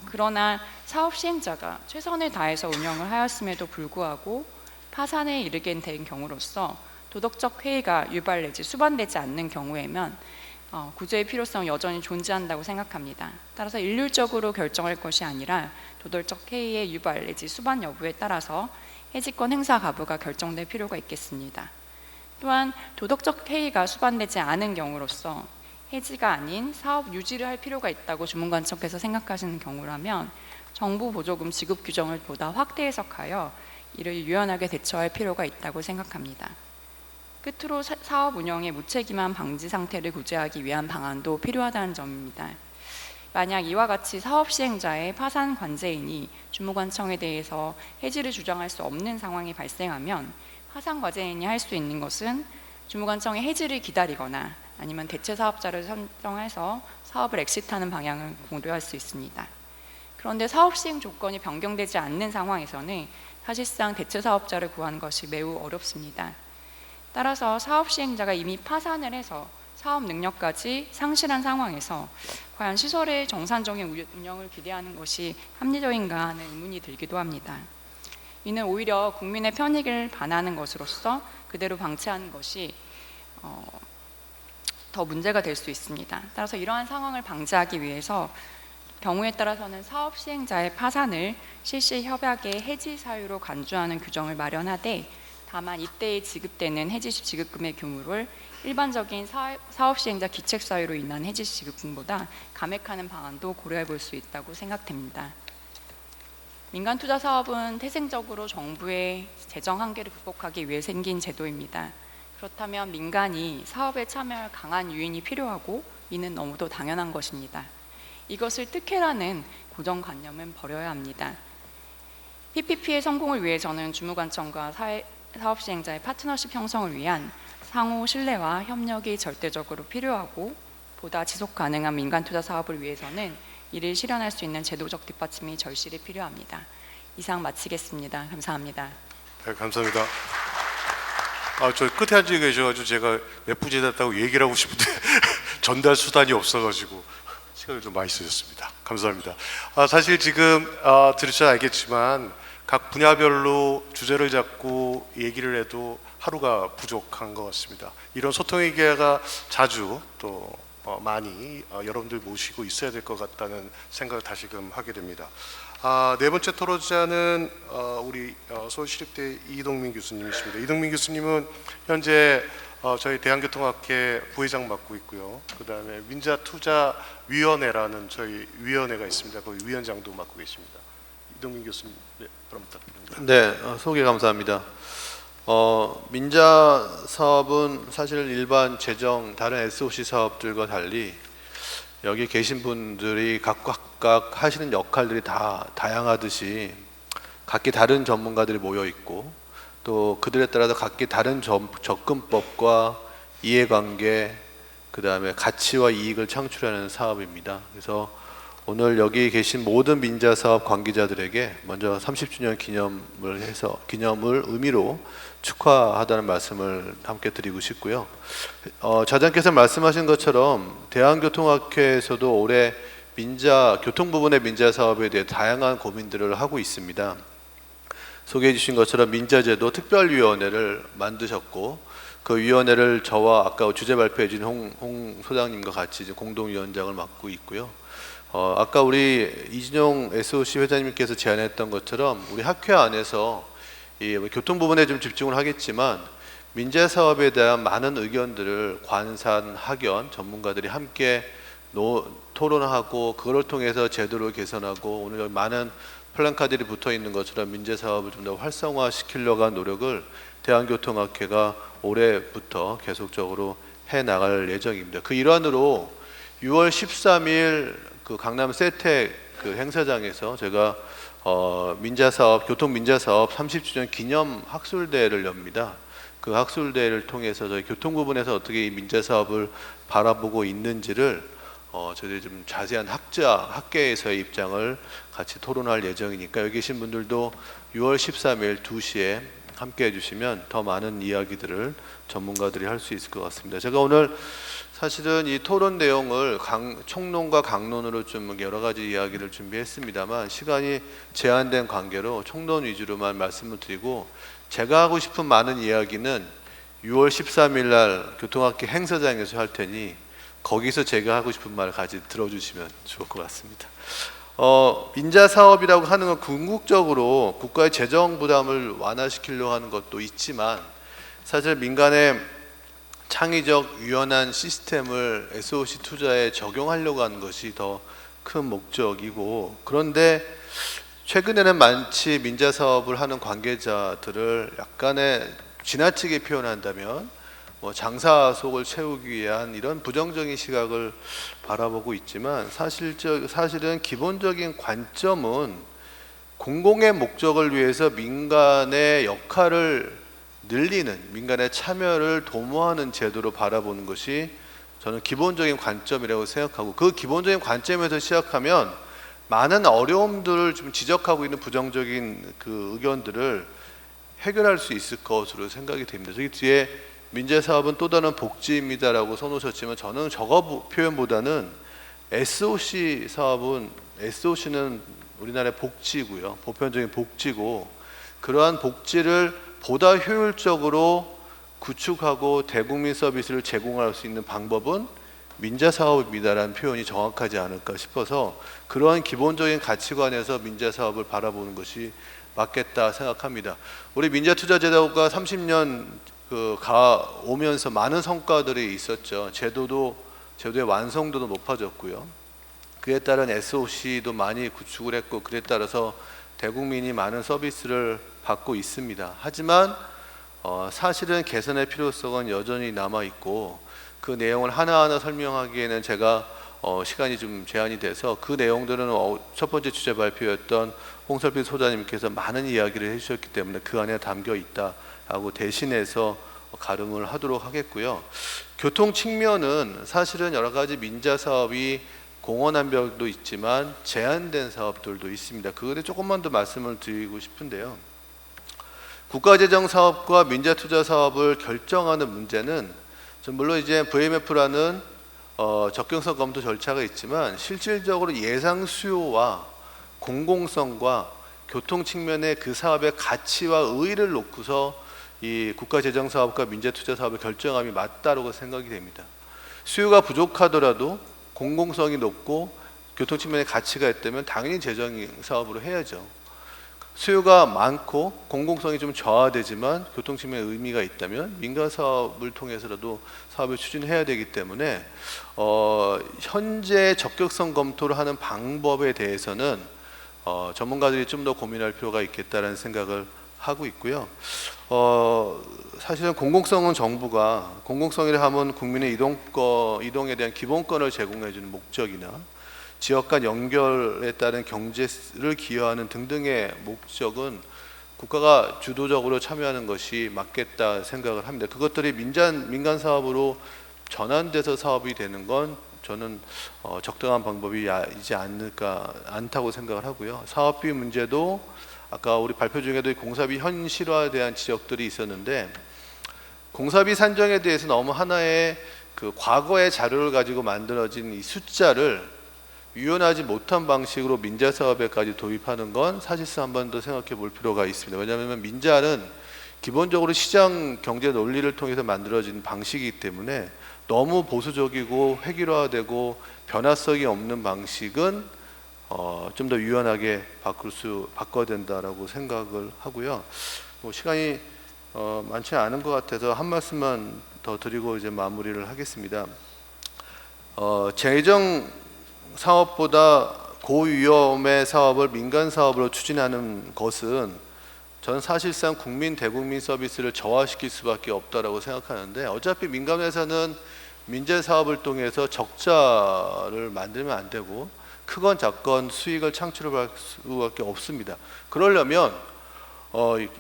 E: 그러나 사업 시행자가 최선을 다해서 운영을 하였음에도 불구하고 파산에 이르게 된 경우로서 도덕적 해이가 유발 내지 수반되지 않는 경우에면 구제의 필요성은 여전히 존재한다고 생각합니다. 따라서 일률적으로 결정할 것이 아니라 도덕적 해이의 유발 내지 수반 여부에 따라서 해지권 행사 가부가 결정될 필요가 있겠습니다. 또한 도덕적 해이가 수반되지 않은 경우로서 해지가 아닌 사업 유지를 할 필요가 있다고 주문관청께서 생각하시는 경우라면 정부 보조금 지급 규정을 보다 확대 해석하여 이를 유연하게 대처할 필요가 있다고 생각합니다. 끝으로 사업 운영의 무책임한 방지 상태를 구제하기 위한 방안도 필요하다는 점입니다. 만약 이와 같이 사업 시행자의 파산 관세인이 주무관청에 대해서 해지를 주장할 수 없는 상황이 발생하면 파산 관세인이 할 수 있는 것은 주무관청의 해지를 기다리거나 아니면 대체 사업자를 선정해서 사업을 엑시트하는 방향을 고려할 수 있습니다. 그런데 사업 시행 조건이 변경되지 않는 상황에서는 사실상 대체 사업자를 구하는 것이 매우 어렵습니다. 따라서 사업 시행자가 이미 파산을 해서 사업 능력까지 상실한 상황에서 과연 시설의 정상적인 운영을 기대하는 것이 합리적인가 하는 의문이 들기도 합니다. 이는 오히려 국민의 편익을 반하는 것으로서 그대로 방치하는 것이 더 문제가 될 수 있습니다. 따라서 이러한 상황을 방지하기 위해서 경우에 따라서는 사업 시행자의 파산을 실시 협약의 해지 사유로 간주하는 규정을 마련하되, 다만 이때에 지급되는 해지시 지급금의 규모를 일반적인 사업 시행자 기책 사유로 인한 해지시 지급금보다 감액하는 방안도 고려해 볼 수 있다고 생각됩니다. 민간 투자 사업은 태생적으로 정부의 재정 한계를 극복하기 위해 생긴 제도입니다. 그렇다면 민간이 사업에 참여할 강한 유인이 필요하고 이는 너무도 당연한 것입니다. 이것을 특혜라는 고정관념은 버려야 합니다. PPP의 성공을 위해서는 주무관청과 사업 시행자의 파트너십 형성을 위한 상호 신뢰와 협력이 절대적으로 필요하고, 보다 지속 가능한 민간 투자 사업을 위해서는 이를 실현할 수 있는 제도적 뒷받침이 절실히 필요합니다. 이상 마치겠습니다. 감사합니다.
C: 네, 감사합니다. 저 끝에 앉아 계셔가지고 제가 몇 부지 됐다고 얘기를 하고 싶은데 전달 수단이 없어가지고 시간을 좀 많이 쓰셨습니다. 감사합니다. 사실 지금 들으셔야 알겠지만 각 분야별로 주제를 잡고 얘기를 해도 하루가 부족한 것 같습니다. 이런 소통의 기회가 자주 또 많이 여러분들 모시고 있어야 될 것 같다는 생각을 다시금 하게 됩니다. 네 번째 토론자는 우리 서울시립대 이동민 교수님이십니다. 이동민 교수님은 현재 저희 대한교통학회 부회장 맡고 있고요. 그 다음에 민자투자위원회라는 저희 위원회가 있습니다. 그 위원장도 맡고 계십니다. 이동민 교수님, 네, 그럼 부탁드립니다.
F: 네, 소개 감사합니다. 민자 사업은 사실 일반 재정 다른 SOC 사업들과 달리 여기 계신 분들이 각각 하시는 역할들이 다 다양하듯이 각기 다른 전문가들이 모여 있고, 또 그들에 따라서 각기 다른 접근법과 이해관계, 그 다음에 가치와 이익을 창출하는 사업입니다. 그래서 오늘 여기 계신 모든 민자 사업 관계자들에게 먼저 30주년 기념을 의미로 축하하다는 말씀을 함께 드리고 싶고요. 자장께서 말씀하신 것처럼 대한교통학회에서도 올해 민자 교통 부분의 민자 사업에 대해 다양한 고민들을 하고 있습니다. 소개해 주신 것처럼 민자제도 특별위원회를 만드셨고, 그 위원회를 저와 아까 주제 발표해 주신 홍 소장님과 같이 이제 공동위원장을 맡고 있고요. 아까 우리 이진용 SOC 회장님께서 제안했던 것처럼 우리 학회 안에서 이 교통 부분에 좀 집중을 하겠지만 민자 사업에 대한 많은 의견들을 관산, 학연, 전문가들이 함께 토론하고, 그걸 통해서 제도를 개선하고, 오늘 많은 플랜카드들이 붙어 있는 것처럼 민자 사업을 좀 더 활성화시키려고 한 노력을 대한교통학회가 올해부터 계속적으로 해 나갈 예정입니다. 그 일환으로 6월 13일 그 강남 세택 그 행사장에서 제가 민자사업, 교통 민자사업 30주년 기념 학술대회를 엽니다. 그 학술대회를 통해서 저희 교통 부분에서 어떻게 이 민자사업을 바라보고 있는지를 저희들이 좀 자세한 학계에서의 입장을 같이 토론할 예정이니까 여기 계신 분들도 6월 13일 2시에 함께 해주시면 더 많은 이야기들을 전문가들이 할 수 있을 것 같습니다. 제가 오늘 사실은 이 토론 내용을 총론과 강론으로 좀 여러 가지 이야기를 준비했습니다만 시간이 제한된 관계로 총론 위주로만 말씀을 드리고, 제가 하고 싶은 많은 이야기는 6월 13일 날 교통학회 행사장에서 할 테니 거기서 제가 하고 싶은 말을 같이 들어주시면 좋을 것 같습니다. 민자 사업이라고 하는 건 궁극적으로 국가의 재정 부담을 완화시키려고 하는 것도 있지만, 사실 민간의 창의적 유연한 시스템을 SOC 투자에 적용하려고 하는 것이 더 큰 목적이고, 그런데 최근에는 많이 민자 사업을 하는 관계자들을 약간의 지나치게 표현한다면 장사 속을 채우기 위한 이런 부정적인 시각을 바라보고 있지만, 사실은 기본적인 관점은 공공의 목적을 위해서 민간의 역할을 늘리는, 민간의 참여를 도모하는 제도로 바라보는 것이 저는 기본적인 관점이라고 생각하고, 그 기본적인 관점에서 시작하면 많은 어려움들을 좀 지적하고 있는 부정적인 그 의견들을 해결할 수 있을 것으로 생각이 됩니다. 저기 뒤에 민자 사업은 또 다른 복지입니다라고 써놓으셨지만, 저는 저거 표현보다는 SOC 사업은, SOC는 우리나라의 복지고요, 보편적인 복지고, 그러한 복지를 보다 효율적으로 구축하고 대국민 서비스를 제공할 수 있는 방법은 민자사업입니다라는 표현이 정확하지 않을까 싶어서 그러한 기본적인 가치관에서 민자사업을 바라보는 것이 맞겠다 생각합니다. 우리 민자투자제도가 30년 오면서 많은 성과들이 있었죠. 제도의 완성도도 높아졌고요. 그에 따른 SOC도 많이 구축을 했고 그에 따라서 대국민이 많은 서비스를 받고 있습니다. 하지만 사실은 개선의 필요성은 여전히 남아 있고 그 내용을 하나하나 설명하기에는 제가 시간이 좀 제한이 돼서 그 내용들은 첫 번째 주제 발표였던 홍설필 소장님께서 많은 이야기를 해주셨기 때문에 그 안에 담겨 있다라고 대신해서 가름을 하도록 하겠고요. 교통 측면은 사실은 여러 가지 민자 사업이 공헌한 벽도 있지만 제한된 사업들도 있습니다. 그거에 조금만 더 말씀을 드리고 싶은데요. 국가재정 사업과 민자투자 사업을 결정하는 문제는 물론 이제 VMF라는 적격성 검토 절차가 있지만 실질적으로 예상 수요와 공공성과 교통 측면의 그 사업의 가치와 의의를 놓고서 이 국가재정 사업과 민자투자 사업을 결정함이 맞다고 생각이 됩니다. 수요가 부족하더라도 공공성이 높고 교통 측면의 가치가 있다면 당연히 재정 사업으로 해야죠. 수요가 많고 공공성이 좀 저하되지만 교통 측면에 의미가 있다면 민간 사업을 통해서라도 사업을 추진해야 되기 때문에 현재 적격성 검토를 하는 방법에 대해서는 전문가들이 좀 더 고민할 필요가 있겠다라는 생각을 하고 있고요. 사실은 공공성은 정부가 공공성이라 하면 국민의 이동에 대한 기본권을 제공해 주는 목적이나 지역 간 연결에 따른 경제를 기여하는 등등의 목적은 국가가 주도적으로 참여하는 것이 맞겠다 생각을 합니다. 그것들이 민간 사업으로 전환돼서 사업이 되는 건 저는 적당한 방법이지 않다고 생각을 하고요. 사업비 문제도 아까 우리 발표 중에도 공사비 현실화에 대한 지적들이 있었는데 공사비 산정에 대해서 너무 하나의 그 과거의 자료를 가지고 만들어진 이 숫자를 유연하지 못한 방식으로 민자 사업에까지 도입하는 건 사실상 한 번 더 생각해 볼 필요가 있습니다. 왜냐하면 민자는 기본적으로 시장 경제 논리를 통해서 만들어진 방식이기 때문에 너무 보수적이고 획일화되고 변화성이 없는 방식은 좀 더 유연하게 바꿔야 된다라고 생각을 하고요. 시간이 많지 않은 것 같아서 한 말씀만 더 드리고 이제 마무리를 하겠습니다. 재정 사업보다 고위험의 사업을 민간 사업으로 추진하는 것은 저는 사실상 대국민 서비스를 저하시킬 수밖에 없다라고 생각하는데 어차피 민간 회사는 민재 사업을 통해서 적자를 만들면 안 되고 크건 작건 수익을 창출할 수밖에 없습니다. 그러려면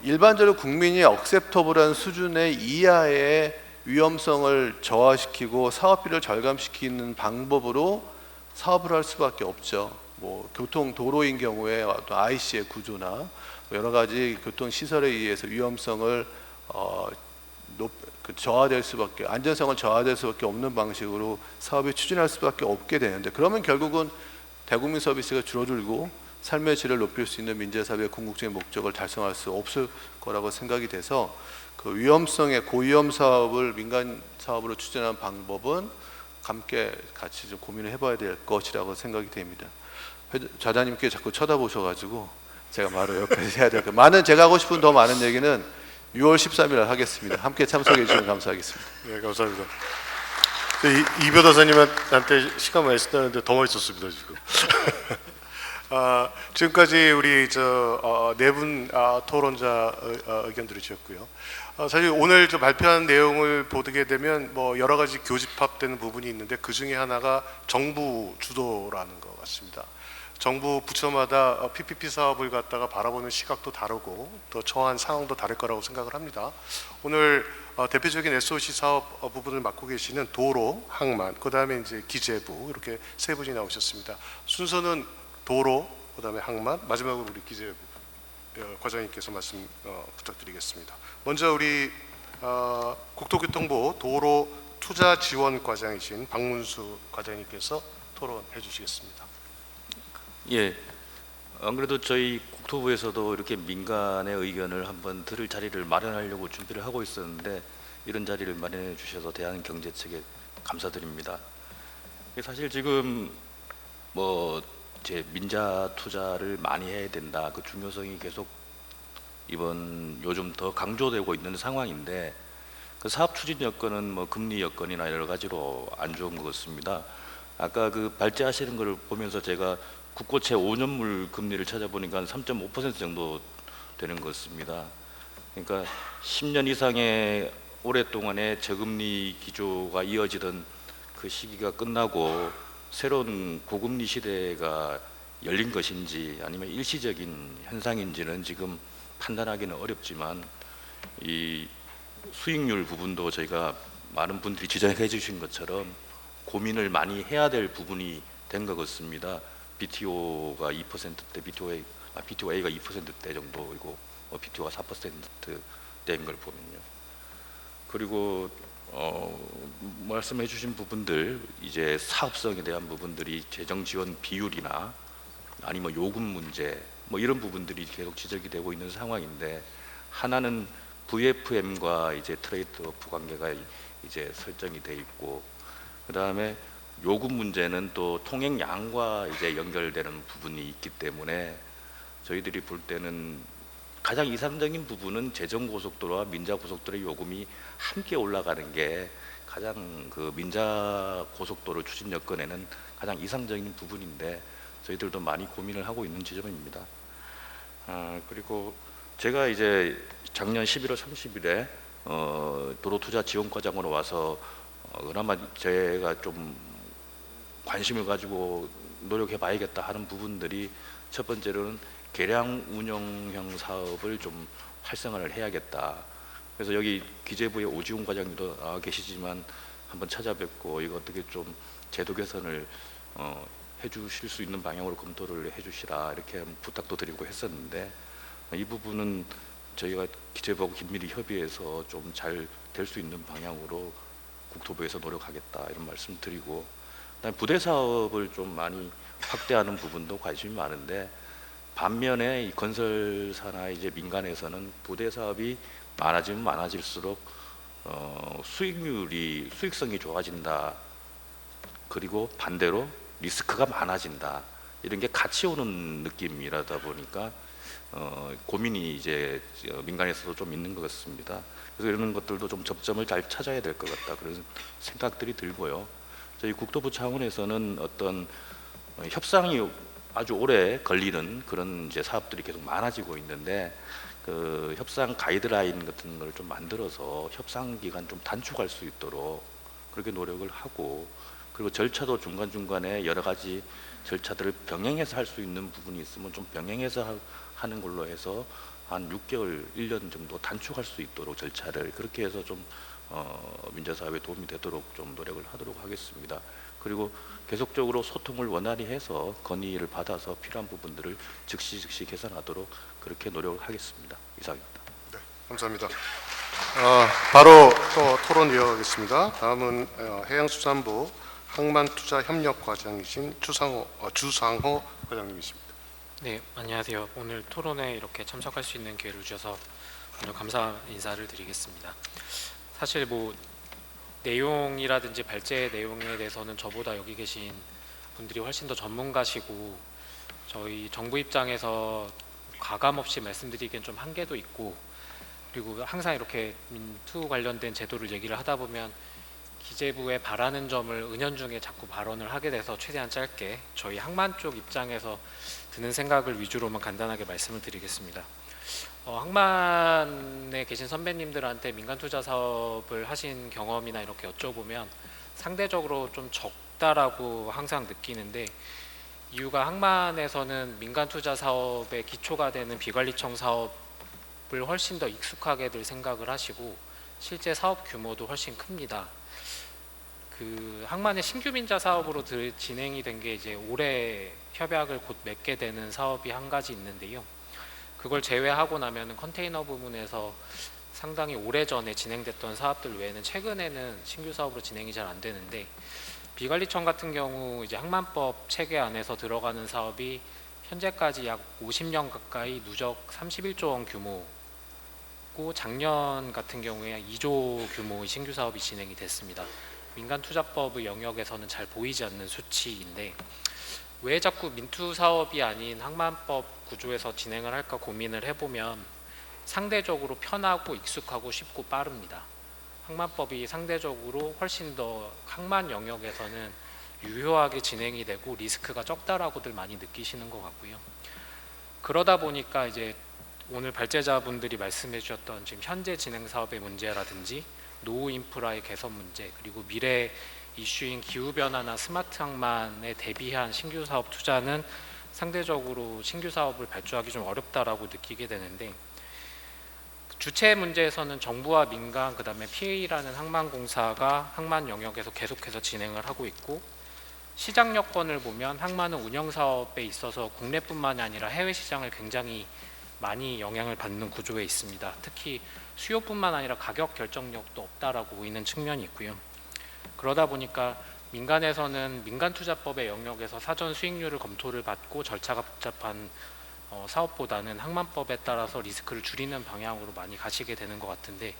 F: 일반적으로 국민이 억셉터블한 수준의 이하의 위험성을 저하시키고 사업비를 절감시키는 방법으로 사업을 할 수밖에 없죠. 도로인 경우에 또 IC의 구조나 여러 가지 교통 시설에 의해서 위험성을 안전성을 저하될 수밖에 없는 방식으로 사업을 추진할 수밖에 없게 되는데 그러면 결국은 대국민 서비스가 줄어들고 삶의 질을 높일 수 있는 민자 사업의 궁극적인 목적을 달성할 수 없을 거라고 생각이 돼서 그 위험성의 고위험 사업을 민간 사업으로 추진하는 방법은 함께 같이 좀 고민을 해봐야 될 것이라고 생각이 됩니다. 좌장님께 자꾸 쳐다보셔가지고 제가 말을 여기까지 해야 될 것 같아요. 제가 하고 싶은 더 많은 얘기는 6월 13일 하겠습니다. 함께 참석해 주시면 감사하겠습니다.
C: 네, 감사합니다. 이 변호사님한테 시간 많이 쓴다는데 더 멋있었습니다 지금. 지금까지 우리 네 분 토론자 의견 들으셨고요. 사실 오늘 발표한 내용을 보게 되면 여러 가지 교집합되는 부분이 있는데 그 중에 하나가 정부 주도라는 것 같습니다. 정부 부처마다 PPP 사업을 갖다가 바라보는 시각도 다르고 또 처한 상황도 다를 거라고 생각을 합니다. 오늘 대표적인 SOC 사업 부분을 맡고 계시는 도로, 항만, 그다음에 이제 기재부 이렇게 세 분이 나오셨습니다. 순서는 도로, 그다음에 항만, 마지막으로 우리 기재부 과장님께서 말씀 부탁드리겠습니다. 먼저 우리 국토교통부 도로 투자 지원 과장이신 박문수 과장님께서 토론해 주시겠습니다.
G: 예, 안 그래도 저희 국토부에서도 이렇게 민간의 의견을 한번 들을 자리를 마련하려고 준비를 하고 있었는데 이런 자리를 마련해 주셔서 대한경제 측에 감사드립니다. 사실 지금 뭐 제 민자 투자를 많이 해야 된다, 그 중요성이 계속 요즘 더 강조되고 있는 상황인데, 그 사업 추진 여건은 뭐 금리 여건이나 여러 가지로 안 좋은 것 같습니다. 아까 그 발제하시는 걸 보면서 제가 국고채 5년물 금리를 찾아보니까 3.5% 정도 되는 것 같습니다. 그러니까 10년 이상의 오랫동안의 저금리 기조가 이어지던 그 시기가 끝나고 새로운 고금리 시대가 열린 것인지 아니면 일시적인 현상인지는 지금 판단하기는 어렵지만, 이 수익률 부분도 저희가 많은 분들이 지적해 주신 것처럼 고민을 많이 해야 될 부분이 된 것 같습니다. BTO가 2%대, BTOA가 2%대 정도이고 BTO가 4%대인 걸 보면요. 그리고 말씀해 주신 부분들, 이제 사업성에 대한 부분들이 재정 지원 비율이나 아니면 요금 문제 뭐 이런 부분들이 계속 지적이 되고 있는 상황인데, 하나는 VFM과 이제 트레이드오프 관계가 이제 설정이 돼 있고, 그 다음에 요금 문제는 또 통행량과 이제 연결되는 부분이 있기 때문에 저희들이 볼 때는 가장 이상적인 부분은 제정고속도로와 민자고속도로의 요금이 함께 올라가는 게 가장 그 민자고속도로 추진 여건에는 가장 이상적인 부분인데, 저희들도 많이 고민을 하고 있는 지점입니다. 그리고 제가 이제 작년 11월 30일에 도로투자 지원과장으로 와서 그나마 제가 좀 관심을 가지고 노력해 봐야겠다 하는 부분들이, 첫 번째로는 계량 운영형 사업을 좀 활성화를 해야겠다. 그래서 여기 기재부의 오지훈 과장님도 나와 계시지만 한번 찾아뵙고 이거 어떻게 좀 제도 개선을 해주실 수 있는 방향으로 검토를 해주시라, 이렇게 부탁도 드리고 했었는데, 이 부분은 저희가 기재부하고 긴밀히 협의해서 좀 잘 될 수 있는 방향으로 국토부에서 노력하겠다, 이런 말씀 드리고, 그다음에 부대 사업을 좀 많이 확대하는 부분도 관심이 많은데, 반면에 이 건설사나 이제 민간에서는 부대 사업이 많아지면 많아질수록 수익성이 좋아진다, 그리고 반대로 리스크가 많아진다, 이런 게 같이 오는 느낌이라다 보니까 고민이 이제 민간에서도 좀 있는 것 같습니다. 그래서 이런 것들도 좀 접점을 잘 찾아야 될 것 같다, 그런 생각들이 들고요. 저희 국토부 차원에서는 어떤 협상이 아주 오래 걸리는 그런 이제 사업들이 계속 많아지고 있는데, 그 협상 가이드라인 같은 걸 좀 만들어서 협상 기간 좀 단축할 수 있도록 그렇게 노력을 하고, 그리고 절차도 중간중간에 여러 가지 절차들을 병행해서 할 수 있는 부분이 있으면 좀 병행해서 하는 걸로 해서 한 6개월, 1년 정도 단축할 수 있도록 절차를 그렇게 해서 좀 민자사업에 도움이 되도록 좀 노력을 하도록 하겠습니다. 그리고 계속적으로 소통을 원활히 해서 건의를 받아서 필요한 부분들을 즉시 개선하도록 그렇게 노력을 하겠습니다. 이상입니다.
C: 네, 감사합니다. 바로 또 토론 이어가겠습니다. 다음은 해양수산부 항만투자협력과장이신 주상호 과장님이십니다.
H: 네, 안녕하세요. 오늘 토론에 이렇게 참석할 수 있는 기회를 주셔서 먼저 감사 인사를 드리겠습니다. 사실 뭐 내용이라든지 발제 내용에 대해서는 저보다 여기 계신 분들이 훨씬 더 전문가시고, 저희 정부 입장에서 가감 없이 말씀드리기엔 좀 한계도 있고, 그리고 항상 이렇게 민투 관련된 제도를 얘기를 하다 보면 기재부에 바라는 점을 은연중에 자꾸 발언을 하게 돼서 최대한 짧게 저희 항만 쪽 입장에서 드는 생각을 위주로만 간단하게 말씀을 드리겠습니다. 항만에 계신 선배님들한테 민간 투자 사업을 하신 경험이나 이렇게 여쭤보면 상대적으로 좀 적다라고 항상 느끼는데, 이유가 항만에서는 민간 투자 사업의 기초가 되는 비관리청 사업을 훨씬 더 익숙하게들 생각을 하시고, 실제 사업 규모도 훨씬 큽니다. 그 항만의 신규 민자 사업으로 진행이 된 게 이제 올해 협약을 곧 맺게 되는 사업이 한 가지 있는데요. 그걸 제외하고 나면은 컨테이너 부분에서 상당히 오래전에 진행됐던 사업들 외에는 최근에는 신규 사업으로 진행이 잘 안 되는데, 비관리청 같은 경우 이제 항만법 체계 안에서 들어가는 사업이 현재까지 약 50년 가까이 누적 31조 원 규모고, 있고 작년 같은 경우에 2조 규모의 신규 사업이 진행이 됐습니다. 민간투자법의 영역에서는 잘 보이지 않는 수치인데 왜 자꾸 민투 사업이 아닌 항만법 구조에서 진행을 할까 고민을 해보면 상대적으로 편하고 익숙하고 쉽고 빠릅니다. 항만법이 상대적으로 훨씬 더 항만 영역에서는 유효하게 진행이 되고 리스크가 적다라고들 많이 느끼시는 것 같고요. 그러다 보니까 이제 오늘 발제자분들이 말씀해 주셨던 지금 현재 진행 사업의 문제라든지 노후 인프라의 개선 문제, 그리고 미래 이슈인 기후변화나 스마트 항만에 대비한 신규 사업 투자는 상대적으로 신규 사업을 발주하기 좀 어렵다라고 느끼게 되는데, 주체 문제에서는 정부와 민간, 그 다음에 PA라는 항만공사가 항만 영역에서 계속해서 진행을 하고 있고, 시장 여건을 보면 항만은 운영 사업에 있어서 국내뿐만이 아니라 해외 시장을 굉장히 많이 영향을 받는 구조에 있습니다. 특히 수요뿐만 아니라 가격 결정력도 없다라고 보이는 측면이 있고요. 그러다 보니까 민간에서는 민간투자법의 영역에서 사전 수익률을 검토를 받고 절차가 복잡한 사업보다는 항만법에 따라서 리스크를 줄이는 방향으로 많이 가시게 되는 것 같은데,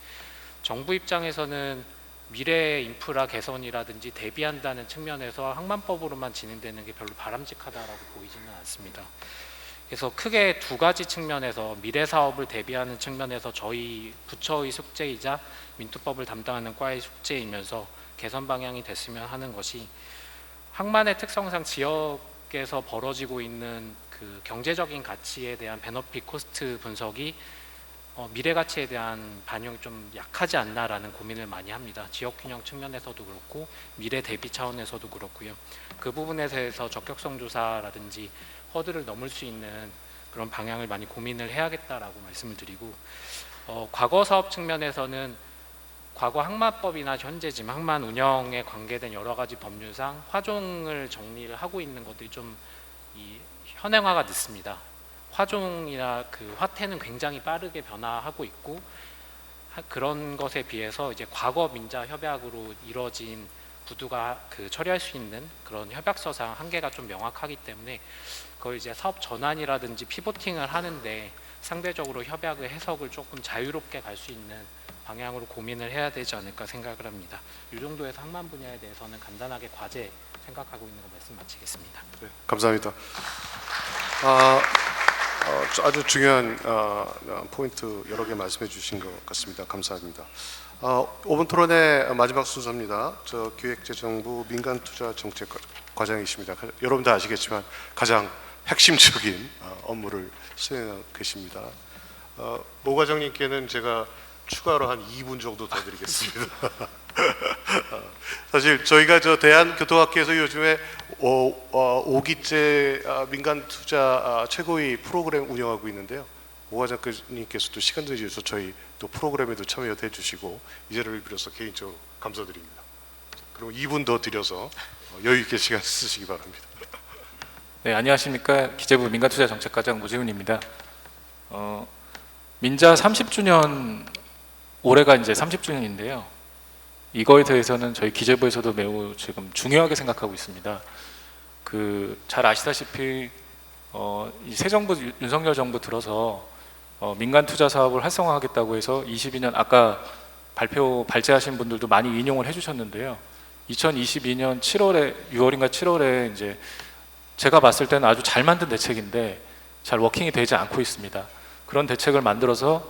H: 정부 입장에서는 미래 인프라 개선이라든지 대비한다는 측면에서 항만법으로만 진행되는 게 별로 바람직하다라고 보이지는 않습니다. 그래서 크게 두 가지 측면에서 미래 사업을 대비하는 측면에서 저희 부처의 숙제이자 민투법을 담당하는 과의 숙제이면서 개선 방향이 됐으면 하는 것이, 항만의 특성상 지역에서 벌어지고 있는 그 경제적인 가치에 대한 베너핏 코스트 분석이 미래 가치에 대한 반영이 좀 약하지 않나라는 고민을 많이 합니다. 지역 균형 측면에서도 그렇고 미래 대비 차원에서도 그렇고요. 그 부분에 대해서 적격성 조사라든지 허들을 넘을 수 있는 그런 방향을 많이 고민을 해야겠다라고 말씀을 드리고, 과거 사업 측면에서는 과거 항만법이나 현재 지금 항만 운영에 관계된 여러 가지 법률상 화종을 정리를 하고 있는 것들이 좀 현행화가 늦습니다. 화종이나 그 화태는 굉장히 빠르게 변화하고 있고, 그런 것에 비해서 이제 과거 민자 협약으로 이루어진 부두가 처리할 수 있는 그런 협약서상 한계가 좀 명확하기 때문에 그걸 이제 사업 전환이라든지 피보팅을 하는데 상대적으로 협약의 해석을 조금 자유롭게 갈 수 있는 방향으로 고민을 해야 되지 않을까 생각을 합니다. 이 정도에서 항만 분야에 대해서는 간단하게 과제 생각하고 있는 거 말씀 마치겠습니다.
C: 네, 감사합니다. 아주 중요한 포인트 여러 개 말씀해 주신 것 같습니다. 감사합니다. 5분 토론의 마지막 순서입니다. 저 기획재정부 민간투자정책과장이십니다. 여러분 다 아시겠지만 가장 핵심적인 업무를 수행하고 계십니다. 오 과장님께는 제가 추가로 한 2분 정도 더 드리겠습니다. 사실 저희가 저 대한교통학회에서 요즘에 5기째 민간투자 최고위 프로그램 운영하고 있는데요. 오 과장님께서도 시간 내주셔서 저희 또 프로그램에도 참여해 주시고 이 자리를 빌어서 개인적으로 감사드립니다. 그리고 2분 더 드려서 여유 있게 시간 쓰시기 바랍니다.
I: 네, 안녕하십니까. 기재부 민간투자정책과장 노재훈입니다. 민자 30주년, 올해가 이제 30주년인데요. 이거에 대해서는 저희 기재부에서도 매우 지금 중요하게 생각하고 있습니다. 잘 아시다시피 이 새 정부, 윤석열 정부 들어서 민간 투자 사업을 활성화하겠다고 해서 22년, 아까 발제하신 분들도 많이 인용을 해주셨는데요. 2022년 7월에 6월인가 7월에 이제 제가 봤을 때는 아주 잘 만든 대책인데 잘 워킹이 되지 않고 있습니다. 그런 대책을 만들어서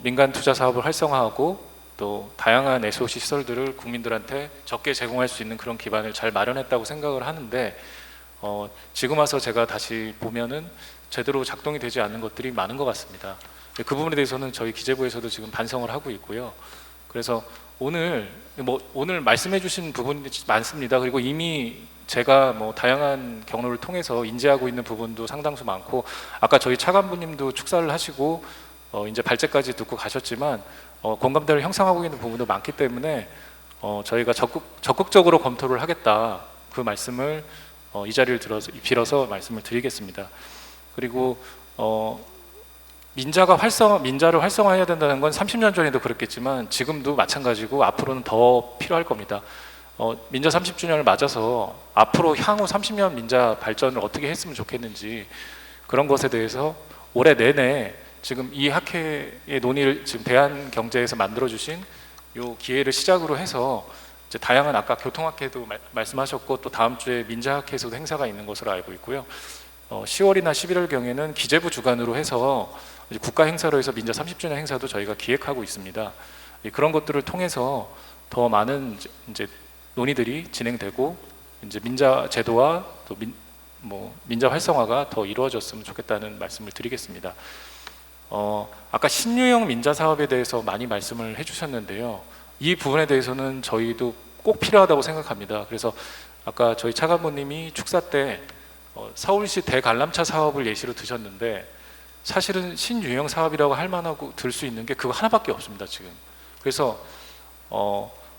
I: 민간 투자 사업을 활성화하고 또 다양한 SOC 시설들을 국민들한테 적게 제공할 수 있는 그런 기반을 잘 마련했다고 생각을 하는데, 지금 와서 제가 다시 보면은 제대로 작동이 되지 않는 것들이 많은 것 같습니다. 그 부분에 대해서는 저희 기재부에서도 지금 반성을 하고 있고요. 그래서 오늘 말씀해 주신 부분이 많습니다. 그리고 이미 제가 다양한 경로를 통해서 인지하고 있는 부분도 상당수 많고, 아까 저희 차관부님도 축사를 하시고 이제 발제까지 듣고 가셨지만 공감대를 형성하고 있는 부분도 많기 때문에 저희가 적극적으로 검토를 하겠다, 그 말씀을 이 자리를 빌어서 말씀을 드리겠습니다. 그리고 민자를 활성화해야 된다는 건 30년 전에도 그랬겠지만 지금도 마찬가지고 앞으로는 더 필요할 겁니다. 민자 30주년을 맞아서 앞으로 향후 30년 민자 발전을 어떻게 했으면 좋겠는지, 그런 것에 대해서 올해 내내 지금 이 학회의 논의를 지금 대한경제에서 만들어주신 요 기회를 시작으로 해서 이제 다양한 아까 교통학회도 말씀하셨고 또 다음 주에 민자학회에서도 행사가 있는 것으로 알고 있고요. 10월이나 11월 경에는 기재부 주관으로 해서 이제 국가 행사로 해서 민자 30주년 행사도 저희가 기획하고 있습니다. 그런 것들을 통해서 더 많은 이제 논의들이 진행되고 이제 민자 제도와 또 민자 활성화가 더 이루어졌으면 좋겠다는 말씀을 드리겠습니다. 아까 신유형 민자 사업에 대해서 많이 말씀을 해주셨는데요. 이 부분에 대해서는 저희도 꼭 필요하다고 생각합니다. 그래서 아까 저희 차관보님이 축사 때 서울시 대관람차 사업을 예시로 드셨는데 사실은 신유형 사업이라고 할 만하고 들 수 있는 게 그거 하나밖에 없습니다 지금. 그래서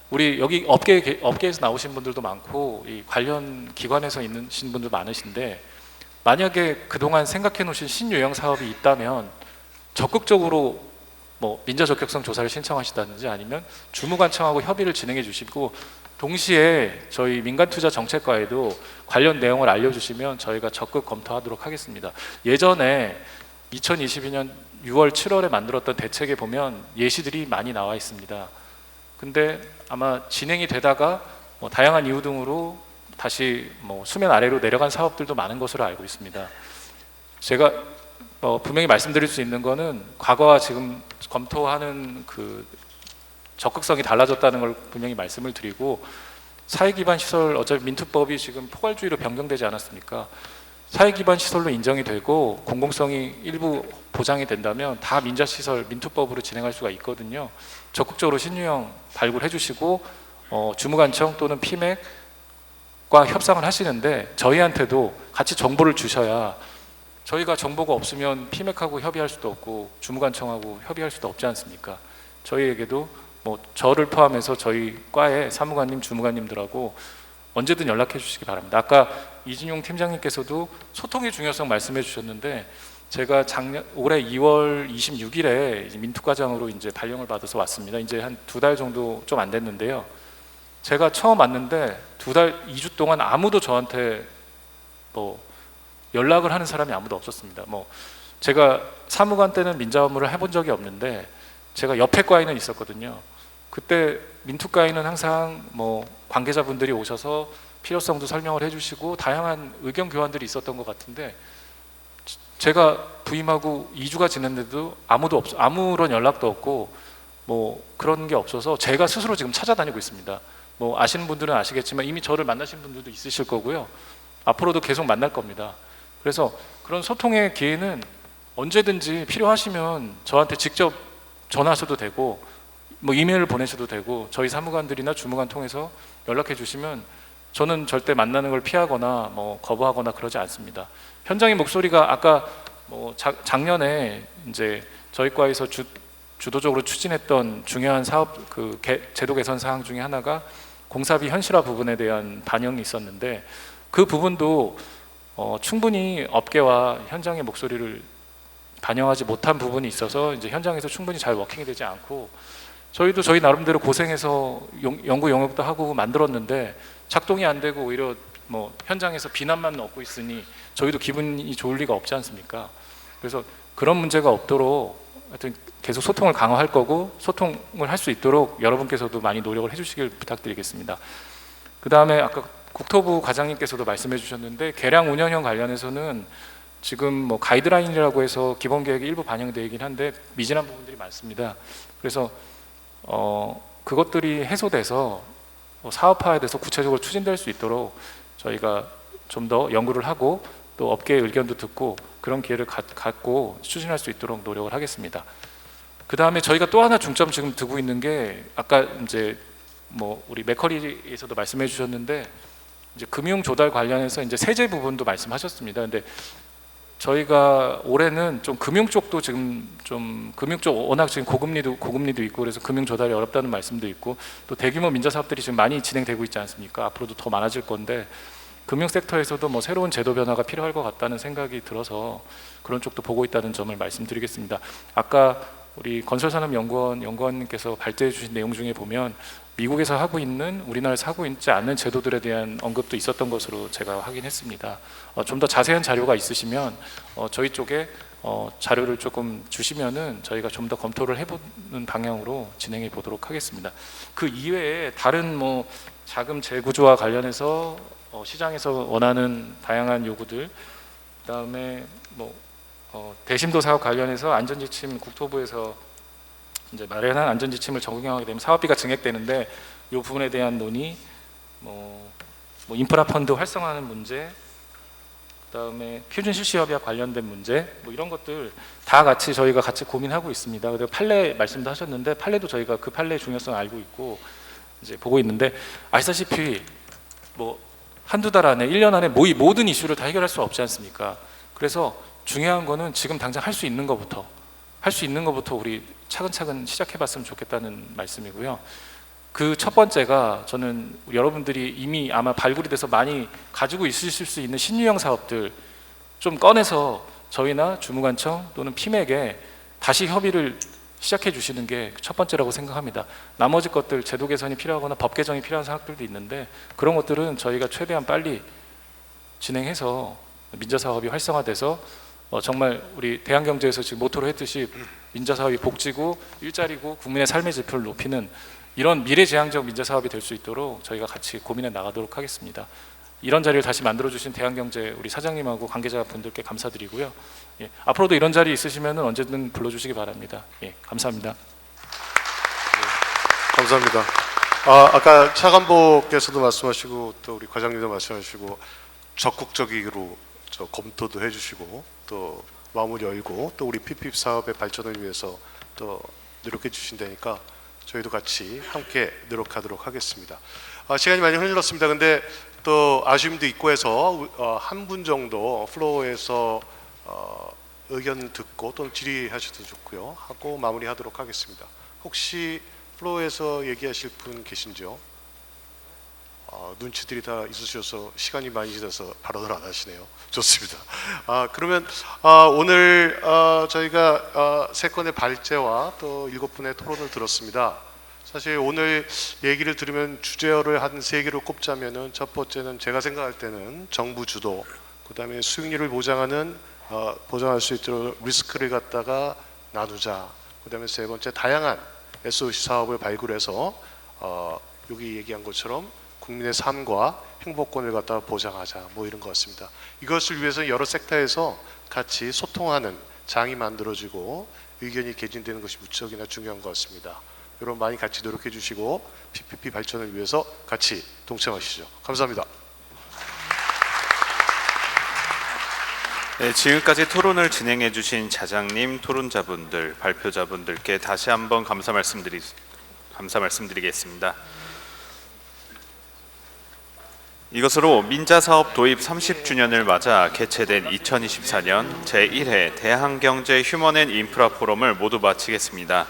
I: 우리 여기 업계에서 나오신 분들도 많고 이 관련 기관에서 있는 분들 많으신데 만약에 그동안 생각해 놓으신 신유형 사업이 있다면 적극적으로 뭐 민자 적격성 조사를 신청하시다든지 아니면 주무관청하고 협의를 진행해 주시고 동시에 저희 민간투자정책과에도 관련 내용을 알려주시면 저희가 적극 검토하도록 하겠습니다. 예전에 2022년 6월 7월에 만들었던 대책에 보면 예시들이 많이 나와 있습니다. 근데 아마 진행이 되다가 다양한 이유 등으로 다시 수면 아래로 내려간 사업들도 많은 것으로 알고 있습니다. 제가 분명히 말씀드릴 수 있는 거는 과거와 지금 검토하는 그 적극성이 달라졌다는 걸 분명히 말씀을 드리고 사회기반 시설 어차피 민투법이 지금 포괄주의로 변경되지 않았습니까? 사회기반 시설로 인정이 되고 공공성이 일부 보장이 된다면 다 민자시설 민투법으로 진행할 수가 있거든요. 적극적으로 신유형 발굴해 주시고 주무관청 또는 피맥과 협상을 하시는데 저희한테도 같이 정보를 주셔야 저희가 정보가 없으면 피맥하고 협의할 수도 없고 주무관청하고 협의할 수도 없지 않습니까? 저희에게도 저를 포함해서 저희 과의 사무관님, 주무관님들하고 언제든 연락해 주시기 바랍니다. 아까 이진용 팀장님께서도 소통의 중요성 말씀해 주셨는데 제가 올해 2월 26일에 민투과장으로 이제 발령을 받아서 왔습니다. 이제 한 2달 정도 좀 안 됐는데요. 제가 처음 왔는데 2주 동안 아무도 저한테 연락을 하는 사람이 아무도 없었습니다. 제가 사무관 때는 민자 업무를 해본 적이 없는데 제가 옆에 과에는 있었거든요. 그때 민투과에는 항상 관계자분들이 오셔서 필요성도 설명을 해주시고 다양한 의견 교환들이 있었던 것 같은데 제가 부임하고 2주가 지났는데도 아무런 연락도 없고 그런 게 없어서 제가 스스로 지금 찾아다니고 있습니다. 아시는 분들은 아시겠지만 이미 저를 만나신 분들도 있으실 거고요. 앞으로도 계속 만날 겁니다. 그래서 그런 소통의 기회는 언제든지 필요하시면 저한테 직접 전화하셔도 되고 이메일을 보내셔도 되고 저희 사무관들이나 주무관 통해서 연락해 주시면 저는 절대 만나는 걸 피하거나 거부하거나 그러지 않습니다. 현장의 목소리가 아까 작년에 이제 저희 과에서 주도적으로 추진했던 중요한 사업 제도 개선 사항 중에 하나가 공사비 현실화 부분에 대한 반영이 있었는데 그 부분도 충분히 업계와 현장의 목소리를 반영하지 못한 부분이 있어서 이제 현장에서 충분히 잘 워킹이 되지 않고 저희도 저희 나름대로 고생해서 연구 영역도 하고 만들었는데 작동이 안 되고 오히려 현장에서 비난만 얻고 있으니 저희도 기분이 좋을 리가 없지 않습니까? 그래서 그런 문제가 없도록 하여튼 계속 소통을 강화할 거고 소통을 할 수 있도록 여러분께서도 많이 노력을 해주시길 부탁드리겠습니다. 그 다음에 아까 국토부 과장님께서도 말씀해 주셨는데 계량 운영형 관련해서는 지금 가이드라인이라고 해서 기본계획에 일부 반영되어 있긴 한데 미진한 부분들이 많습니다. 그래서 그것들이 해소돼서 사업화에 대해서 구체적으로 추진될 수 있도록 저희가 좀 더 연구를 하고 또 업계의 의견도 듣고 그런 기회를 갖고 추진할 수 있도록 노력을 하겠습니다. 그 다음에 저희가 또 하나 중점 지금 두고 있는 게 아까 이제 우리 맥커리에서도 말씀해 주셨는데 이제 금융 조달 관련해서 이제 세제 부분도 말씀하셨습니다. 근데 저희가 올해는 좀 금융 쪽도 지금 좀 금융 쪽 워낙 지금 고금리도 있고 그래서 금융 조달이 어렵다는 말씀도 있고 또 대규모 민자 사업들이 지금 많이 진행되고 있지 않습니까? 앞으로도 더 많아질 건데 금융 섹터에서도 새로운 제도 변화가 필요할 것 같다는 생각이 들어서 그런 쪽도 보고 있다는 점을 말씀드리겠습니다. 아까 우리 건설산업연구원님께서 발제해 주신 내용 중에 보면 미국에서 하고 있는 우리나라에서 하고 있지 않는 제도들에 대한 언급도 있었던 것으로 제가 확인했습니다. 좀 더 자세한 자료가 있으시면 저희 쪽에 자료를 조금 주시면은 저희가 좀 더 검토를 해보는 방향으로 진행해 보도록 하겠습니다. 그 이외에 다른 뭐 자금 재구조와 관련해서 시장에서 원하는 다양한 요구들, 그다음에 뭐 대심도 사업 관련해서 안전지침 국토부에서 이제 마련한 안전지침을 적용하게 되면 사업비가 증액되는데 이 부분에 대한 논의, 뭐 인프라 펀드 활성화하는 문제, 그다음에 표준 실시 협약 관련된 문제, 뭐 이런 것들 다 같이 저희가 같이 고민하고 있습니다. 그리고 판례 말씀도 하셨는데 판례도 저희가 그 판례의 중요성 알고 있고 이제 보고 있는데, 아시다시피 뭐 한두 달 안에 1년 안에 모든 이슈를 다 해결할 수 없지 않습니까? 그래서 중요한 거는 지금 당장 할 수 있는 것부터 우리 차근차근 시작해봤으면 좋겠다는 말씀이고요. 그 첫 번째가 저는 여러분들이 이미 아마 발굴이 돼서 많이 가지고 있으실 수 있는 신유형 사업들 좀 꺼내서 저희나 주무관청 또는 피맥에 다시 협의를 시작해 주시는 게 첫 번째라고 생각합니다. 나머지 것들 제도 개선이 필요하거나 법 개정이 필요한 사항들도 있는데 그런 것들은 저희가 최대한 빨리 진행해서 민자사업이 활성화돼서 정말 우리 대한경제에서 지금 모토로 했듯이 민자사업이 복지고 일자리고 국민의 삶의 질표를 높이는 이런 미래지향적 민자사업이 될 수 있도록 저희가 같이 고민해 나가도록 하겠습니다. 이런 자리를 다시 만들어주신 대한경제 우리 사장님하고 관계자분들께 감사드리고요. 예, 앞으로도 이런 자리 있으시면 언제든 불러주시기 바랍니다. 예, 감사합니다.
C: 감사합니다. 아까 차관보께서도 말씀하시고 또 우리 과장님도 말씀하시고 적극적으로 검토도 해주시고 또 마음을 열고 또 우리 PPP 사업의 발전을 위해서 또 노력해 주신다니까 저희도 같이 함께 노력하도록 하겠습니다. 시간이 많이 흘렀습니다. 근데 또 아쉬움도 있고 해서 한 분 정도 플로어에서 의견 듣고 또는 질의하셔도 좋고요. 하고 마무리하도록 하겠습니다. 혹시 플로어에서 얘기하실 분 계신지요? 눈치들이 다 있으셔서 시간이 많이 지나서 발언을 안 하시네요. 좋습니다. 그러면 오늘 저희가 3건의 발제와 또 7분의 토론을 들었습니다. 사실 오늘 얘기를 들으면 주제어를 한 3개로 꼽자면은 첫 번째는 제가 생각할 때는 정부 주도, 그다음에 수익률을 보장할 수 있도록 리스크를 갖다가 나누자, 그다음에 세 번째 다양한 SOC 사업을 발굴해서 여기 얘기한 것처럼 국민의 삶과 행복권을 갖다가 보장하자, 뭐 이런 것 같습니다. 이것을 위해서 여러 섹터에서 같이 소통하는 장이 만들어지고 의견이 개진되는 것이 무척이나 중요한 것 같습니다. 여러분 많이 같이 노력해 주시고 PPP 발전을 위해서 같이 동참하시죠. 감사합니다.
A: 네, 지금까지 토론을 진행해 주신 자장님, 토론자분들, 발표자분들께 다시 한번 감사 말씀드리겠습니다. 이것으로 민자사업 도입 30주년을 맞아 개최된 2024년 제1회 대한경제 휴먼 앤 인프라 포럼을 모두 마치겠습니다.